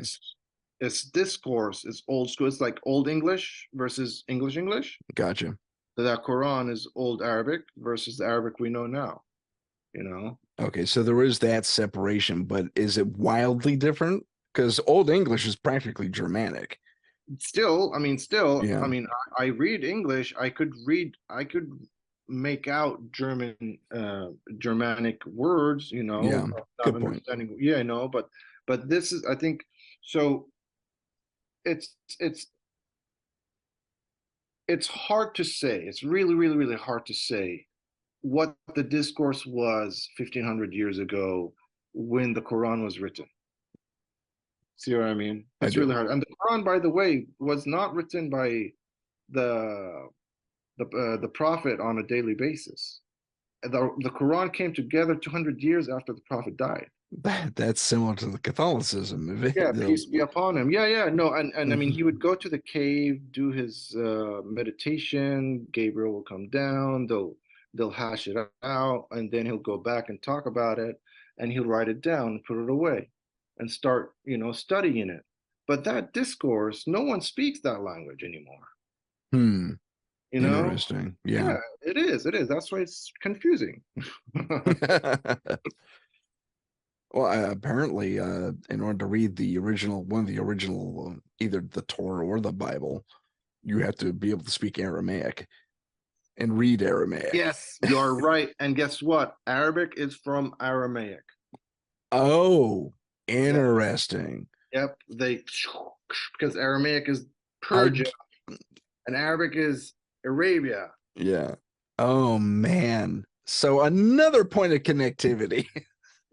it's discourse, it's old school, it's like Old English versus English. gotcha. So that Quran is Old Arabic versus the Arabic we know now, you know? Okay, so there is that separation, but is it wildly different? Because Old English is practically Germanic. Still, I Yeah, mean, I read English. I could make out Germanic words, yeah, not good point. understanding. Yeah, but this is, I think, so. It's it's hard to say. It's really, really, really hard to say what the discourse was 1500 years ago when the Quran was written. See what I mean? I It's do. really hard. And the Quran, by the way, was not written by the the prophet on a daily basis. The Quran came together 200 years after the prophet died. That's similar to the Catholicism. Yeah, peace be upon him. Yeah, yeah, no, and I mean, he Mhm. would go to the cave, do his meditation. Gabriel will come down. They'll hash it out, and then he'll go back and talk about it, and he'll write it down and put it away, and start, studying it. But that discourse, no one speaks that language anymore. Hmm. You know? Interesting. Yeah. Yeah, it is. It is. That's why it's confusing. Well, apparently, in order to read one of the original, either the Torah or the Bible, you have to be able to speak Aramaic and read Aramaic. Yes, you're right. And guess what? Arabic is from Aramaic. Oh, Yep. interesting. Yep. Because Aramaic is I, Persia and Arabic is Arabia. yeah. Oh man. So another point of connectivity.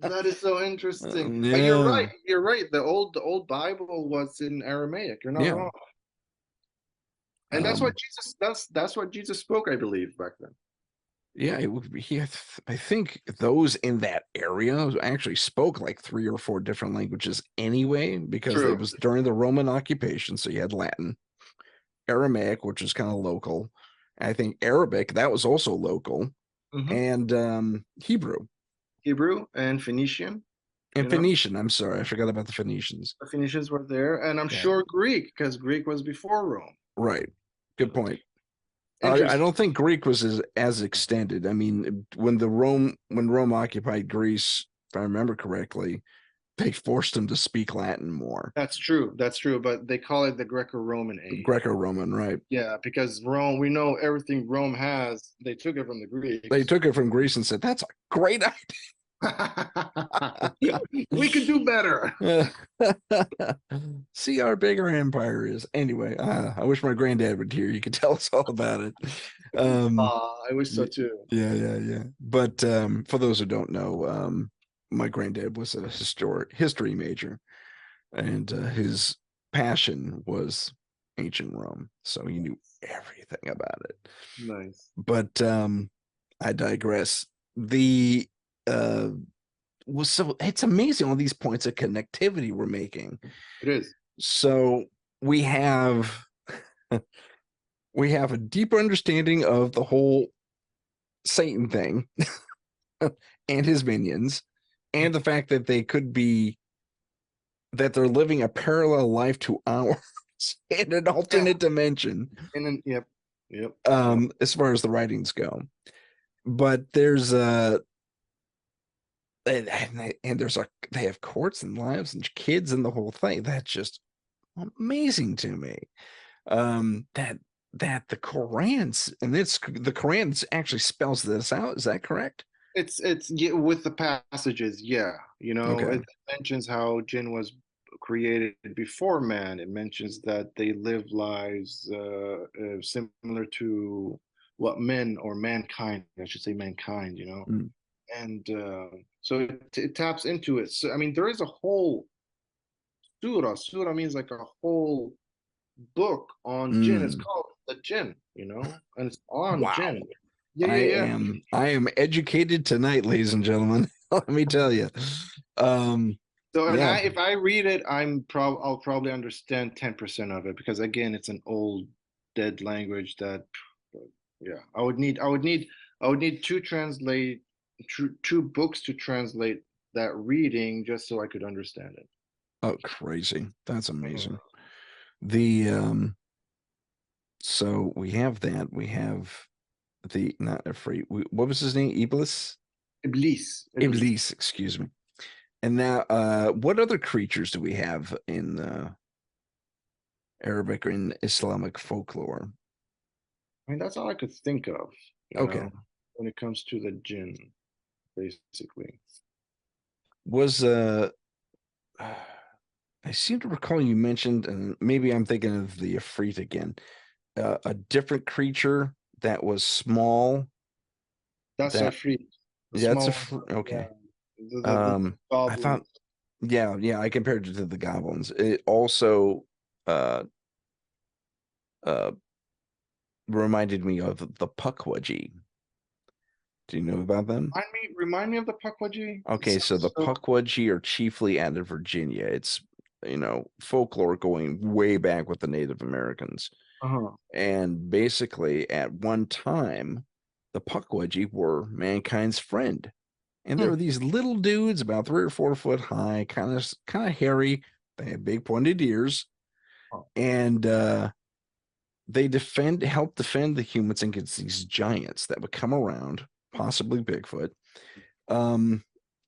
That is so interesting. But you're Yeah. right. You're right. The old Bible was in Aramaic. You're not Yeah. wrong. And that's what Um, Jesus that's what Jesus spoke, I believe, back then. yeah, I think those in that area actually spoke like 3 or 4 different languages anyway, because it True. was during the Roman occupation. So you had Latin, Aramaic, which is kind of local. I think Arabic, that was also local, Hmm. and Hebrew Hebrew and Phoenician, and you know. Phoenician. I'm sorry, I forgot about the Phoenicians. The Phoenicians were there, and I'm Yeah, sure Greek, because Greek was before Rome. right. Good point. I Interesting. don't think Greek was as extended. I mean, when Rome occupied Greece, if I remember correctly, they forced them to speak Latin more. That's true. That's true. But they call it the Greco-Roman age. Greco-Roman, right? Yeah, because Rome, we know everything Rome has, they took it from the They Greeks. took it from Greece and said, "That's a great We could do better. idea." See our bigger empire is. Anyway, I wish my granddad would hear. You could tell us all about it. Um, I wish so too. yeah. But for those who don't know, my granddad was a history major, and his passion was ancient Rome, so he knew everything about it. Nice. But I digress. The uh, was so it's amazing all these points of connectivity we're making. It is. So we have we have a deeper understanding of the whole Satan thing and his minions, and the fact that they could be that they're living a parallel life to ours in an Yeah. alternate dimension, And then, yep. Yep. as far as the writings go. But there's and there's they have courts and lives and kids and the whole thing. That's just amazing to me. That the Quran's and the Quran actually spells this out. Is that correct? It's yeah, with the passages, yeah. Okay. It mentions how Jinn was created before man. It mentions that they live lives similar to what men or mankind, I should say mankind. Mm, And so it taps into it. So I mean, there is a whole surah. Surah means like a whole book on Jinn. It's mm. called the Jinn, and it's on Wow. Jinn. Yeah, yeah, yeah. I am educated tonight, ladies and gentlemen. Let me tell you. Um, So, and yeah. if I read it, I'll probably understand 10% of it because again, it's an old dead language that, yeah, I would need two books to translate that reading just so I could understand it. Oh, crazy. That's Mhm. amazing. The so we have that. We have the not afraid. What was his name? Iblis? Iblis, Iblis. Iblis, excuse me. And now what other creatures do we have in Arabic or in Islamic folklore? I mean, that's all I could think of, Okay. when it comes to the Jinn, basically. Was I seem to recall you mentioned, and maybe I'm thinking of the Ifrit again, a different creature that was small. That's a That free, the yeah, it's small a one, yeah, okay. the I thought goblins. yeah, I compared it to the goblins. It also uh uh reminded me of the Pukwudgie. Do you know about them? Remind me of the Pukwudgie. It Okay, so sounds the so. Pukwudgie are chiefly out of Virginia. It's, folklore going way back with the Native Americans. Uh-huh. And basically, at one time, the Pukwudgie were mankind's friend. And there Hmm. were these little dudes, about 3 or 4 foot high, kind of hairy. They had big pointed ears, Oh. and they help defend the humans against these giants that would come around, possibly Bigfoot, um,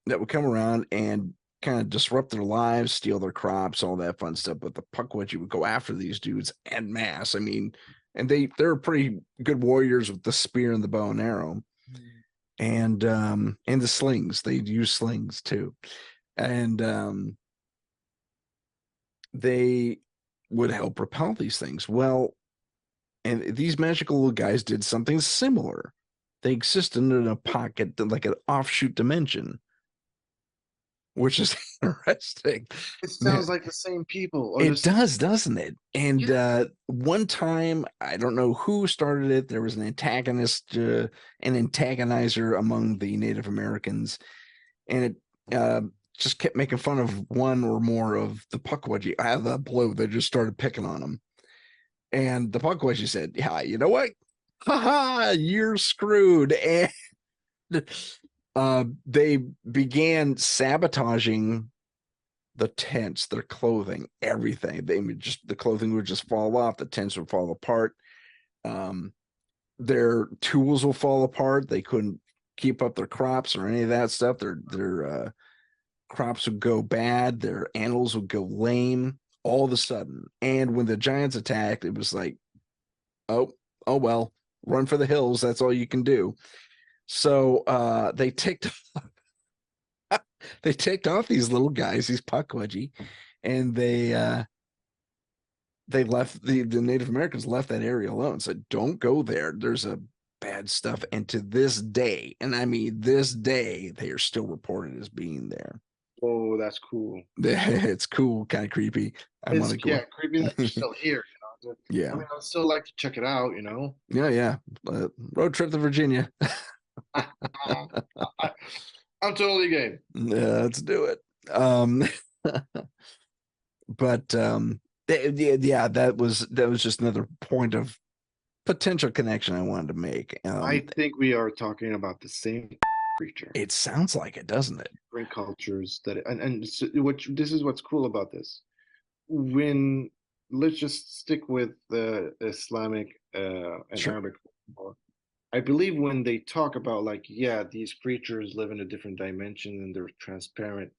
that would come around and kind of disrupt their lives, steal their crops, all that fun stuff. But the Pukwudgie would go after these dudes en masse. I mean, and they're pretty good warriors with the spear and the bow and arrow, and the slings. They'd use slings too, and they would help repel these things. Well, and these magical little guys did something similar. They existed in a pocket, like an offshoot dimension, which is interesting. It sounds like the same people, or It just does, doesn't it? And yeah. one time, I don't know who started it. There was an antagonizer among the Native Americans, and it just kept making fun of one or more of the Pukwudgie. I have the blue. They just started picking on them. And the Pukwudgie said, "Yeah, you know what? Haha, you're screwed." And they began sabotaging the tents, their clothing, everything. The clothing would just fall off, the tents would fall apart. Um, their tools will fall apart. They couldn't keep up their crops or any of that stuff. Their crops would go bad. Their animals would go lame all of a sudden. And when the giants attacked, it was like, oh, oh well, run for the hills. That's all you can do. So they ticked off these little guys, these Pukwudgie, and they left the Native Americans left that area alone. Said, don't go there. There's a bad stuff. And to this day, and I mean this day, they are still reported as being there. Oh, that's cool. It's cool, kind of creepy. I want It's to go. yeah, creepy that they're still here. I Yeah, mean, I'd still like to check it out. yeah. Road trip to Virginia. I, I'm totally game. Let's do it. Um, but yeah, that was just another point of potential connection I wanted to make. I think we are talking about the same creature, It sounds like it, doesn't it? different cultures and so this is what's cool about this. When let's just stick with the Islamic and Sure. Arabic folklore. I believe when they talk about like, yeah, these creatures live in a different dimension and they're transparent,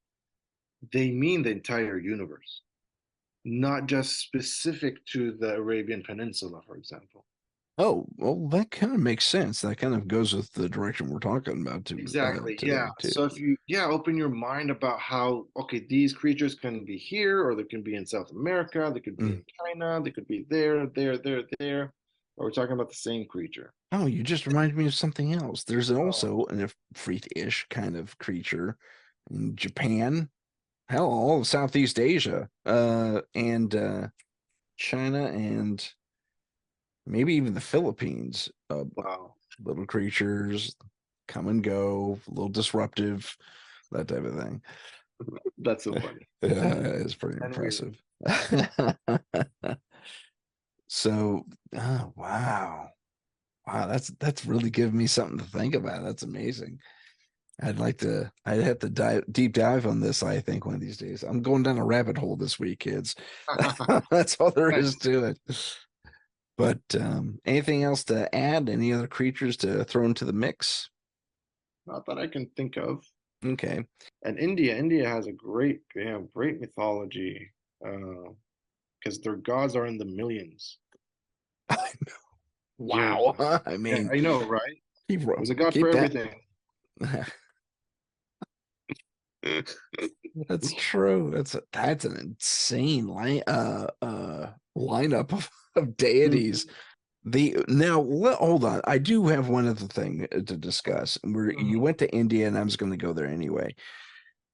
they mean the entire universe, not just specific to the Arabian Peninsula, for example. Oh, well, that kind of makes sense. That kind of goes with the direction we're talking about Exactly, yeah. today too. So if you, yeah, open your mind about how, okay, these creatures can be here, or they can be in South America, they could be Mm. in China, they could be there. Or we're talking about the same creature. Oh, you just reminded me of something else. There's Oh, also an Ifrit-ish kind of creature in Japan, hell, all of Southeast Asia, and China, and maybe even the Philippines. wow. Little creatures come and go, a little disruptive, that type of thing. That's so funny. It's pretty And weird. impressive. So, oh, wow. Wow, that's really giving me something to think about. That's amazing. I'd have to deep dive on this, I think, one of these days. I'm going down a rabbit hole this week, kids. That's all there is Nice. to it. But anything else to add? Any other creatures to throw into the mix? Not that I can think of. Okay. And India has a great, they have great mythology, because their gods are in the millions. Yeah, Wow. I yeah, mean, I know, right? he There's a god for keep that. everything. That's true. That's an insane lineup of deities. Mhm, Hold on. I do have one other thing to discuss. You mhm. went to India, and I was going to go there anyway.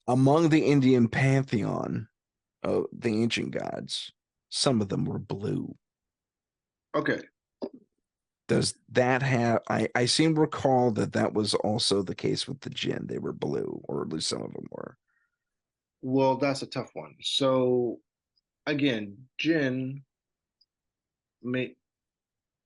Among the Indian pantheon of the ancient gods, some of them were blue. Okay, Does that have? I seem to recall that that was also the case with the Djinn. They were blue, or at least some of them were. Well, that's a tough one. So again, Jinn may.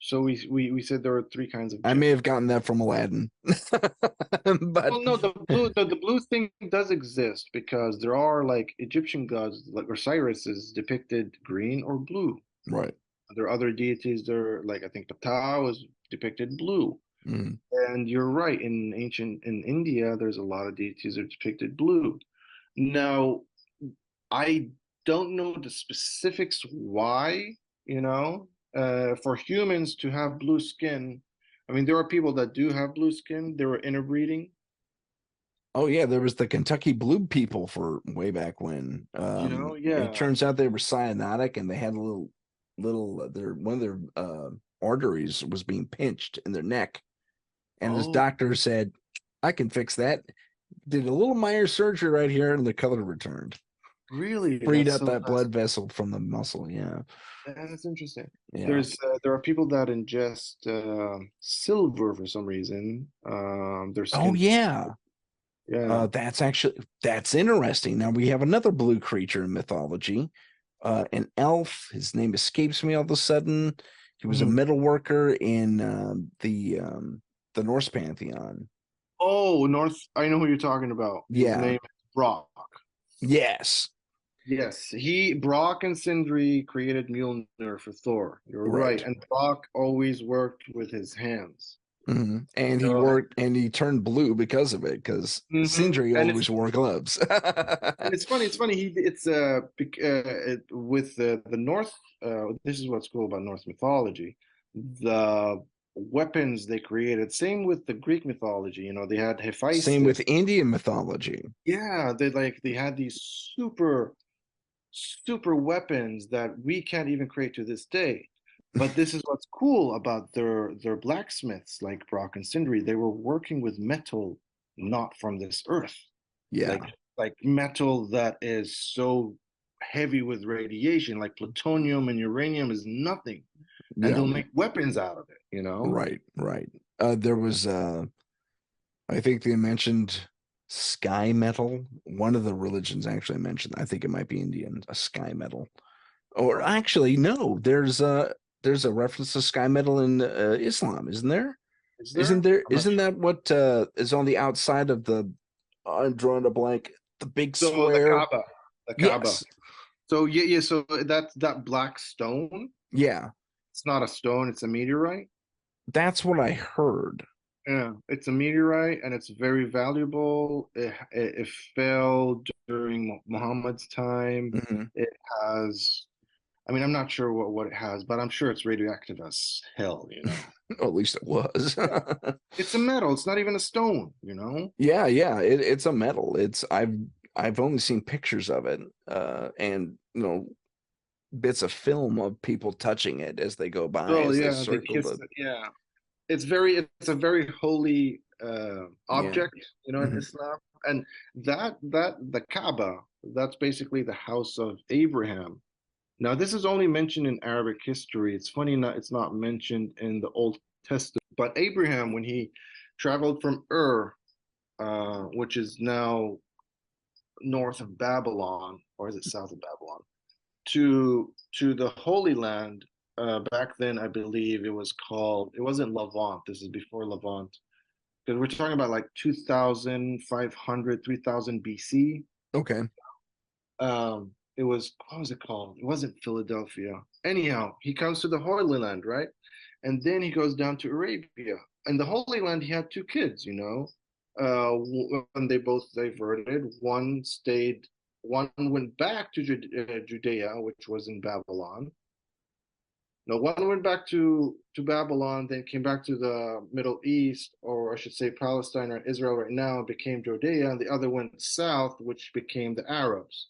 So we said there were three kinds of I may Jinn. have gotten that from Aladdin, but Well, no, the blue thing does exist because there are like Egyptian gods, like Osiris is depicted green or blue. right. There are other deities there, like I think Ptah was depicted blue. Mm. And you're right, in India, there's a lot of deities that are depicted blue. Now, I don't know the specifics why, you know, for humans to have blue skin. I mean, there are people that do have blue skin. They were interbreeding, Oh yeah, there was the Kentucky Blue people for way back when. It Yeah. turns out they were cyanotic and they had a little their one of their arteries was being pinched in their neck, and this Oh, doctor said, "I can fix that." Did a little minor surgery right here, and the color returned. really? Freed That's up so that blood vessel from the muscle. Yeah, that's interesting. yeah. There are people that ingest silver for some reason. Their Oh skin, yeah. yeah. That's interesting. Now we have another blue creature in mythology, an elf. His name escapes me all of a sudden. He was a Mhm. metal worker in the Norse pantheon. Oh, North. I know who you're talking about. His Yeah. name is Brock. Yes. Yes, Brock and Sindri created Mjolnir for Thor. You're right. Right. And Brock always worked with his hands. And he So, worked and he turned blue because of it, because Sindri and always wore gloves. it's funny. It's funny. With the North. This is what's cool about Norse mythology. The weapons they created. Same with the Greek mythology. You know, they had Same Hephaestus. with Indian mythology. Yeah, they had these super weapons that we can't even create to this day. But this is what's cool about their blacksmiths like Brock and Sindri. They were working with metal not from this earth. Like Yeah. like metal that is so heavy with radiation, like plutonium and uranium is nothing. And Yeah. they'll make weapons out of it, you know? Right. Right. There was I think they mentioned sky metal. One of the religions actually mentioned, I think it might be Indian, a sky metal. Or Oh, actually, no, there's a reference to sky metal in Islam, isn't there? is Isn't there? there? I'm not Isn't sure. that what is on the outside of the? I'm drawing a blank. The big So the square. Kaaba, the Kaaba. Yes. So yeah. So that black stone. Yeah. It's not a stone, it's a meteorite. That's what I heard. Yeah, it's a meteorite and it's very valuable. It fell during Muhammad's time. Mhm. It has, I mean, I'm not sure what it has, but I'm sure it's radioactive as hell, you know. Or at least it was. Yeah. It's a metal, it's not even a stone, you know. Yeah, yeah. It's a metal. I've only seen pictures of it, and bits of film of people touching it as they go by, Oh as they yeah, they circle kiss the. it. Yeah. It's a very holy Yeah. object, you know, in Mhm. Islam. And that the Kaaba, that's basically the house of Abraham. Now, this is only mentioned in Arabic history. It's funny not it's not mentioned in the Old Testament. But Abraham, when he traveled from Ur, which is now north of Babylon, or is it south of Babylon, to the Holy Land, back then I believe it was called. It wasn't Levant. This is before Levant, because we're talking about like 2,500, 3,000 BC. Okay. It was, what was it called? It wasn't Philadelphia. Anyhow, he comes to the Holy Land, right? And then he goes down to Arabia. In the Holy Land, he had two kids, you know. When they both diverted, one went back to Judea, which was in Babylon. No, one went back to Babylon, then came back to the Middle East, or I should say Palestine or Israel right now, became Judea, and the other went south, which became the Arabs.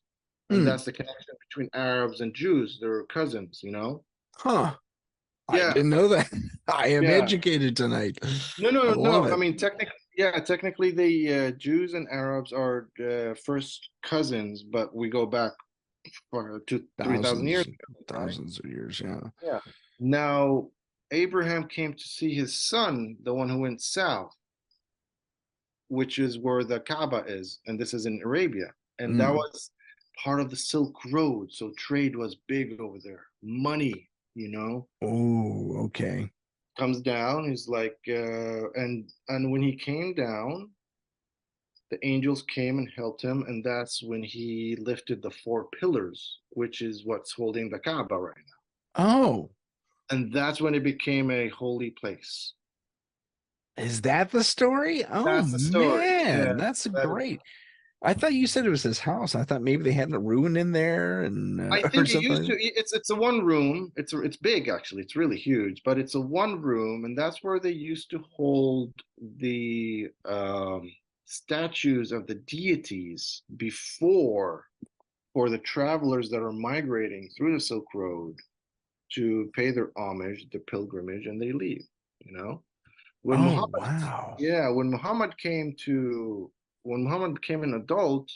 And Hmm. that's the connection between Arabs and Jews. They're cousins, you know? Huh. I Yeah, didn't know that. I am yeah. educated tonight. No, I no, love no. I it. mean, technically, the Jews and Arabs are first cousins, but we go back for 3,000 years Thousands, ago, right? thousands of years. Yeah. Yeah. Now, Abraham came to see his son, the one who went south, which is where the Kaaba is, and this is in Arabia. And that Mm. was part of the Silk Road, so trade was big over there. Money, Oh, okay. comes down. He's like, and when he came down, the angels came and helped him, and that's when he lifted the four pillars, which is what's holding the Kaaba right Oh, now. And that's when it became a holy place. is that the story? Oh That's the story. Yeah, man, that's that is. great. I thought you said it was his house. I thought maybe they had a ruin in there and I or think it used to. something. It's a one room. It's big actually. It's really huge, but it's a one room, and that's where they used to hold the statues of the deities before for the travelers that are migrating through the Silk Road to pay their homage, their pilgrimage, and they leave. You know, when Oh, Muhammad, wow. yeah, when Muhammad came an adult,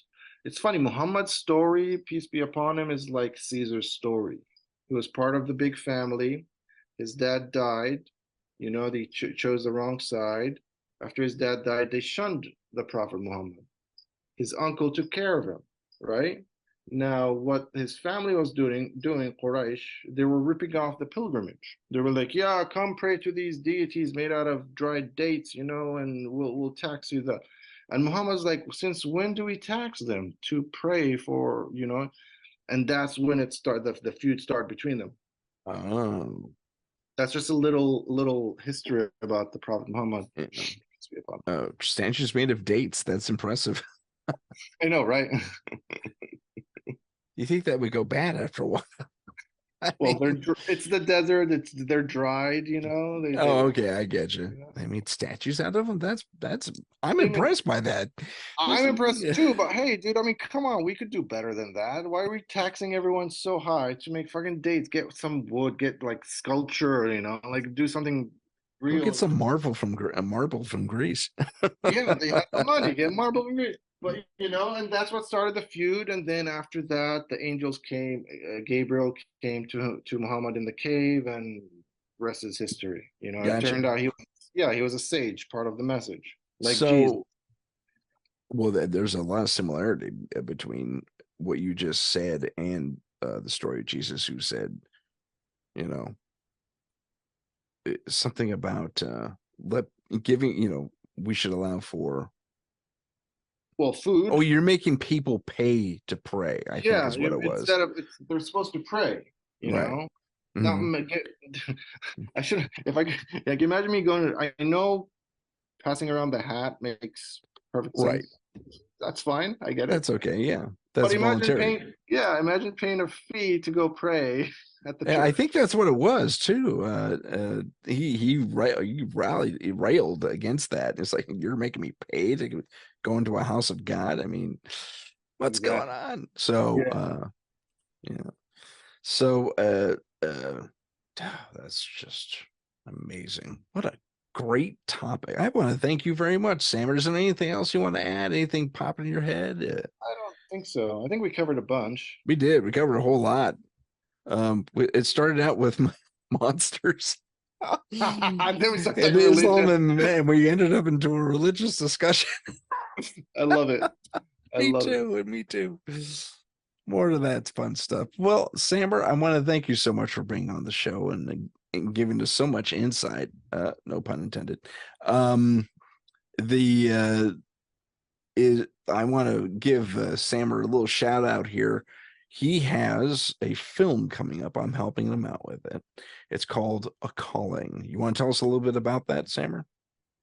it's funny. Muhammad's story, peace be upon him, is like Caesar's story. He was part of the big family. His dad died. They chose the wrong side. After his dad died, they shunned the Prophet Muhammad. His uncle took care of him, right? Now, what his family was doing Quraysh, they were ripping off the pilgrimage. They were like, "Yeah, come pray to these deities made out of dried dates, and we'll tax you that." And Muhammad's like, "Since when do we tax them to pray for?" And that's when the feud started between them. Oh, That's just a little history about the Prophet Muhammad. yeah. Statues made of dates. That's impressive. I know, right? You think that would go bad after a while? I Well, mean, it's the desert. They're dried. They oh, okay, I get you. I made statues out of them. That's. I'm I mean, impressed by that. I'm This, impressed yeah. too. But hey, dude, I mean, come on, we could do better than that. Why are we taxing everyone so high to make fucking dates? Get some wood. Get like sculpture. Like do something Go get real. some marble from Greece. Yeah, they have the money. Get marble. But and that's what started the feud. And then after that, the angels came. Gabriel came to Muhammad in the cave, and rest is history. It Gotcha. turned out he was a sage, part of the message, like Jesus. So, well, there's a lot of similarity between what you just said and the story of Jesus, who said, you know, something about let giving, we should allow for. Well, Oh, food. you're making people pay to pray, I think Yeah, is what it was. they're supposed to pray. Right. Not Hmm. I should if I could, like imagine me going. I know passing around the hat makes perfect Right. sense. That's fine. I get it. That's okay. Yeah. But That's voluntary. imagine paying a fee to go pray at the And I church. think that's what it was too. He railed against that. It's like you're making me pay to go into a house of God. I mean, what's going Exactly. on? So Yeah. yeah. So that's just amazing. What a great topic. I want to thank you very much, Sam. Is there anything else you want to add? Anything pop in your head? I don't think so. I think we covered a bunch. We did. We covered a whole lot. It started out with monsters and And then we started talking Islam, religion. and we ended up into a religious discussion. I love it. I Me love it. too, and me too. More of that fun stuff. Well, Samber, I want to thank you so much for being on the show and giving us so much insight. No pun intended. The is I want to give Sammer a little shout out here. He has a film coming up. I'm helping him out with it. It's called A Calling. You want to tell us a little bit about that, Sammer?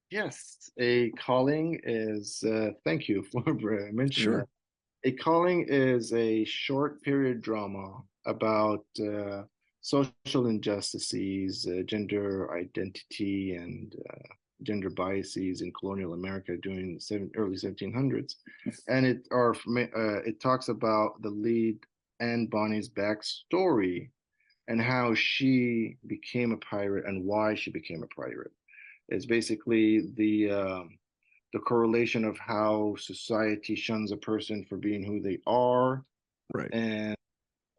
Yes, a calling is, thank you for mentioning that. Sure. A calling is a short period drama about social injustices, gender identity, and gender biases in colonial America during the early 1700s. And it talks about the lead Anne Bonny's backstory and how she became a pirate and why she became a pirate. It's basically the correlation of how society shuns a person for being who they are, Right. and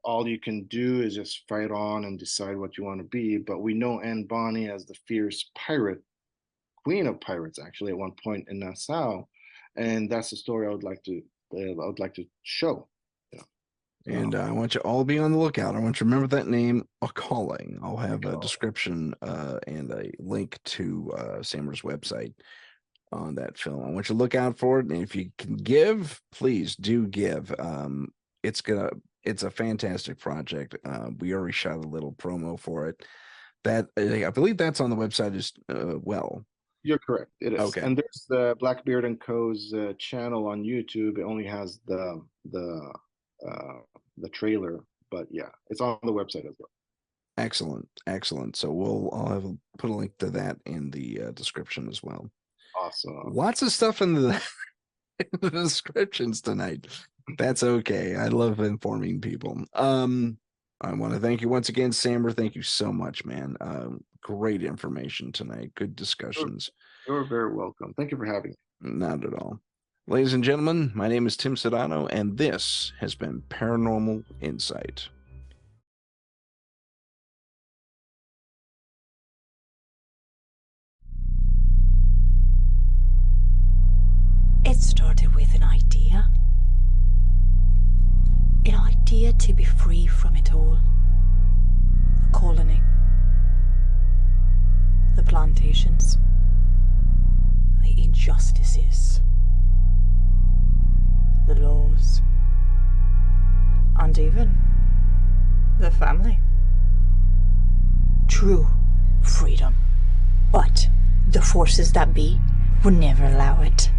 all you can do is just fight on and decide what you want to be. But we know Anne Bonny as the fierce pirate, queen of pirates, actually, at one point in Nassau, and that's the story I would like to show. You know, And I want you all to be on the lookout. I want you to remember that name, A Calling. I'll have a so, description and a link to Sammer's website on that film. I want you to look out for it. And if you can give, please do give. It's gonna it's a fantastic project. We already shot a little promo for it. That I believe that's on the website as well. you're correct. It is, Okay, and there's the Blackbeard and Co.'s channel on YouTube. It only has uh, the trailer, but yeah, it's on the website as well. excellent, excellent. So I'll have put a link to that in the description as well. Awesome. Lots of stuff in the, in the descriptions tonight. That's okay. I love informing people. I want to thank you once again, Sammer. Thank you so much, man. Great information tonight. Good You're, discussions. you're very welcome. Thank you for having me. Not at all. Ladies and gentlemen, my name is Tim Sedano, and this has been Paranormal Insight. It started with an idea. An idea to be free from it all. The colony. The plantations. The injustices. The laws. And even the family. True freedom. But the forces that be would never allow it.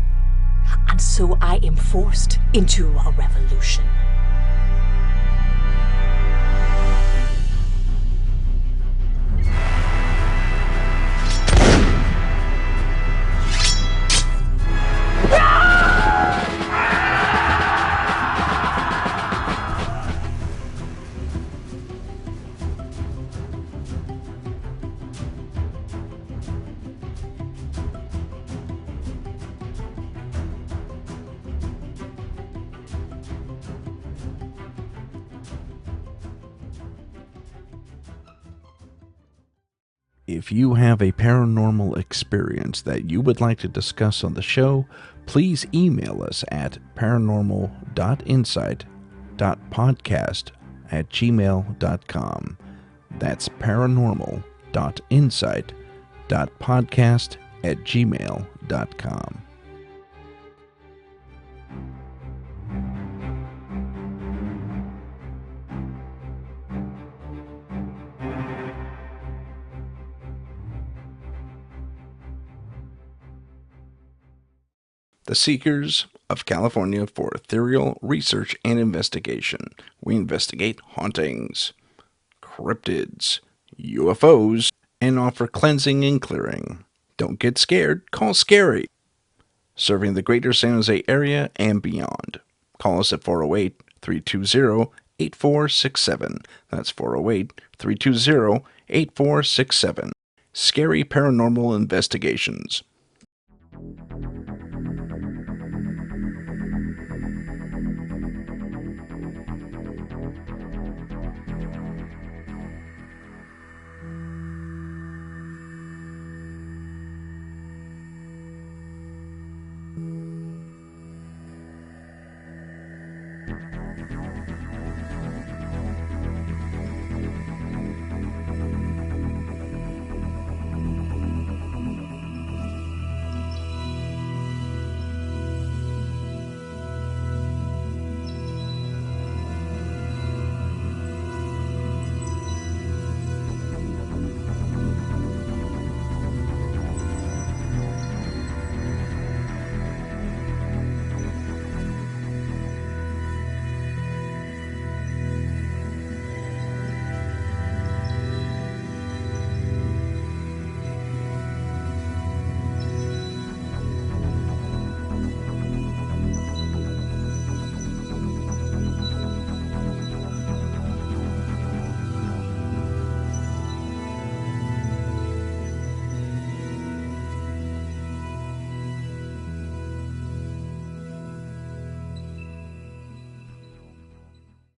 And so I am forced into a revolution. If you have a paranormal experience that you would like to discuss on the show, please email us at paranormal.insight.podcast@gmail.com. That's paranormal.insight.podcast@gmail.com. The Seekers of California for Ethereal Research and Investigation. We investigate hauntings, cryptids, UFOs, and offer cleansing and clearing. Don't get scared, call S.C.A.R.I. Serving the greater San Jose area and beyond. Call us at 408-320-8467. That's 408-320-8467. S.C.A.R.I. Paranormal Investigations.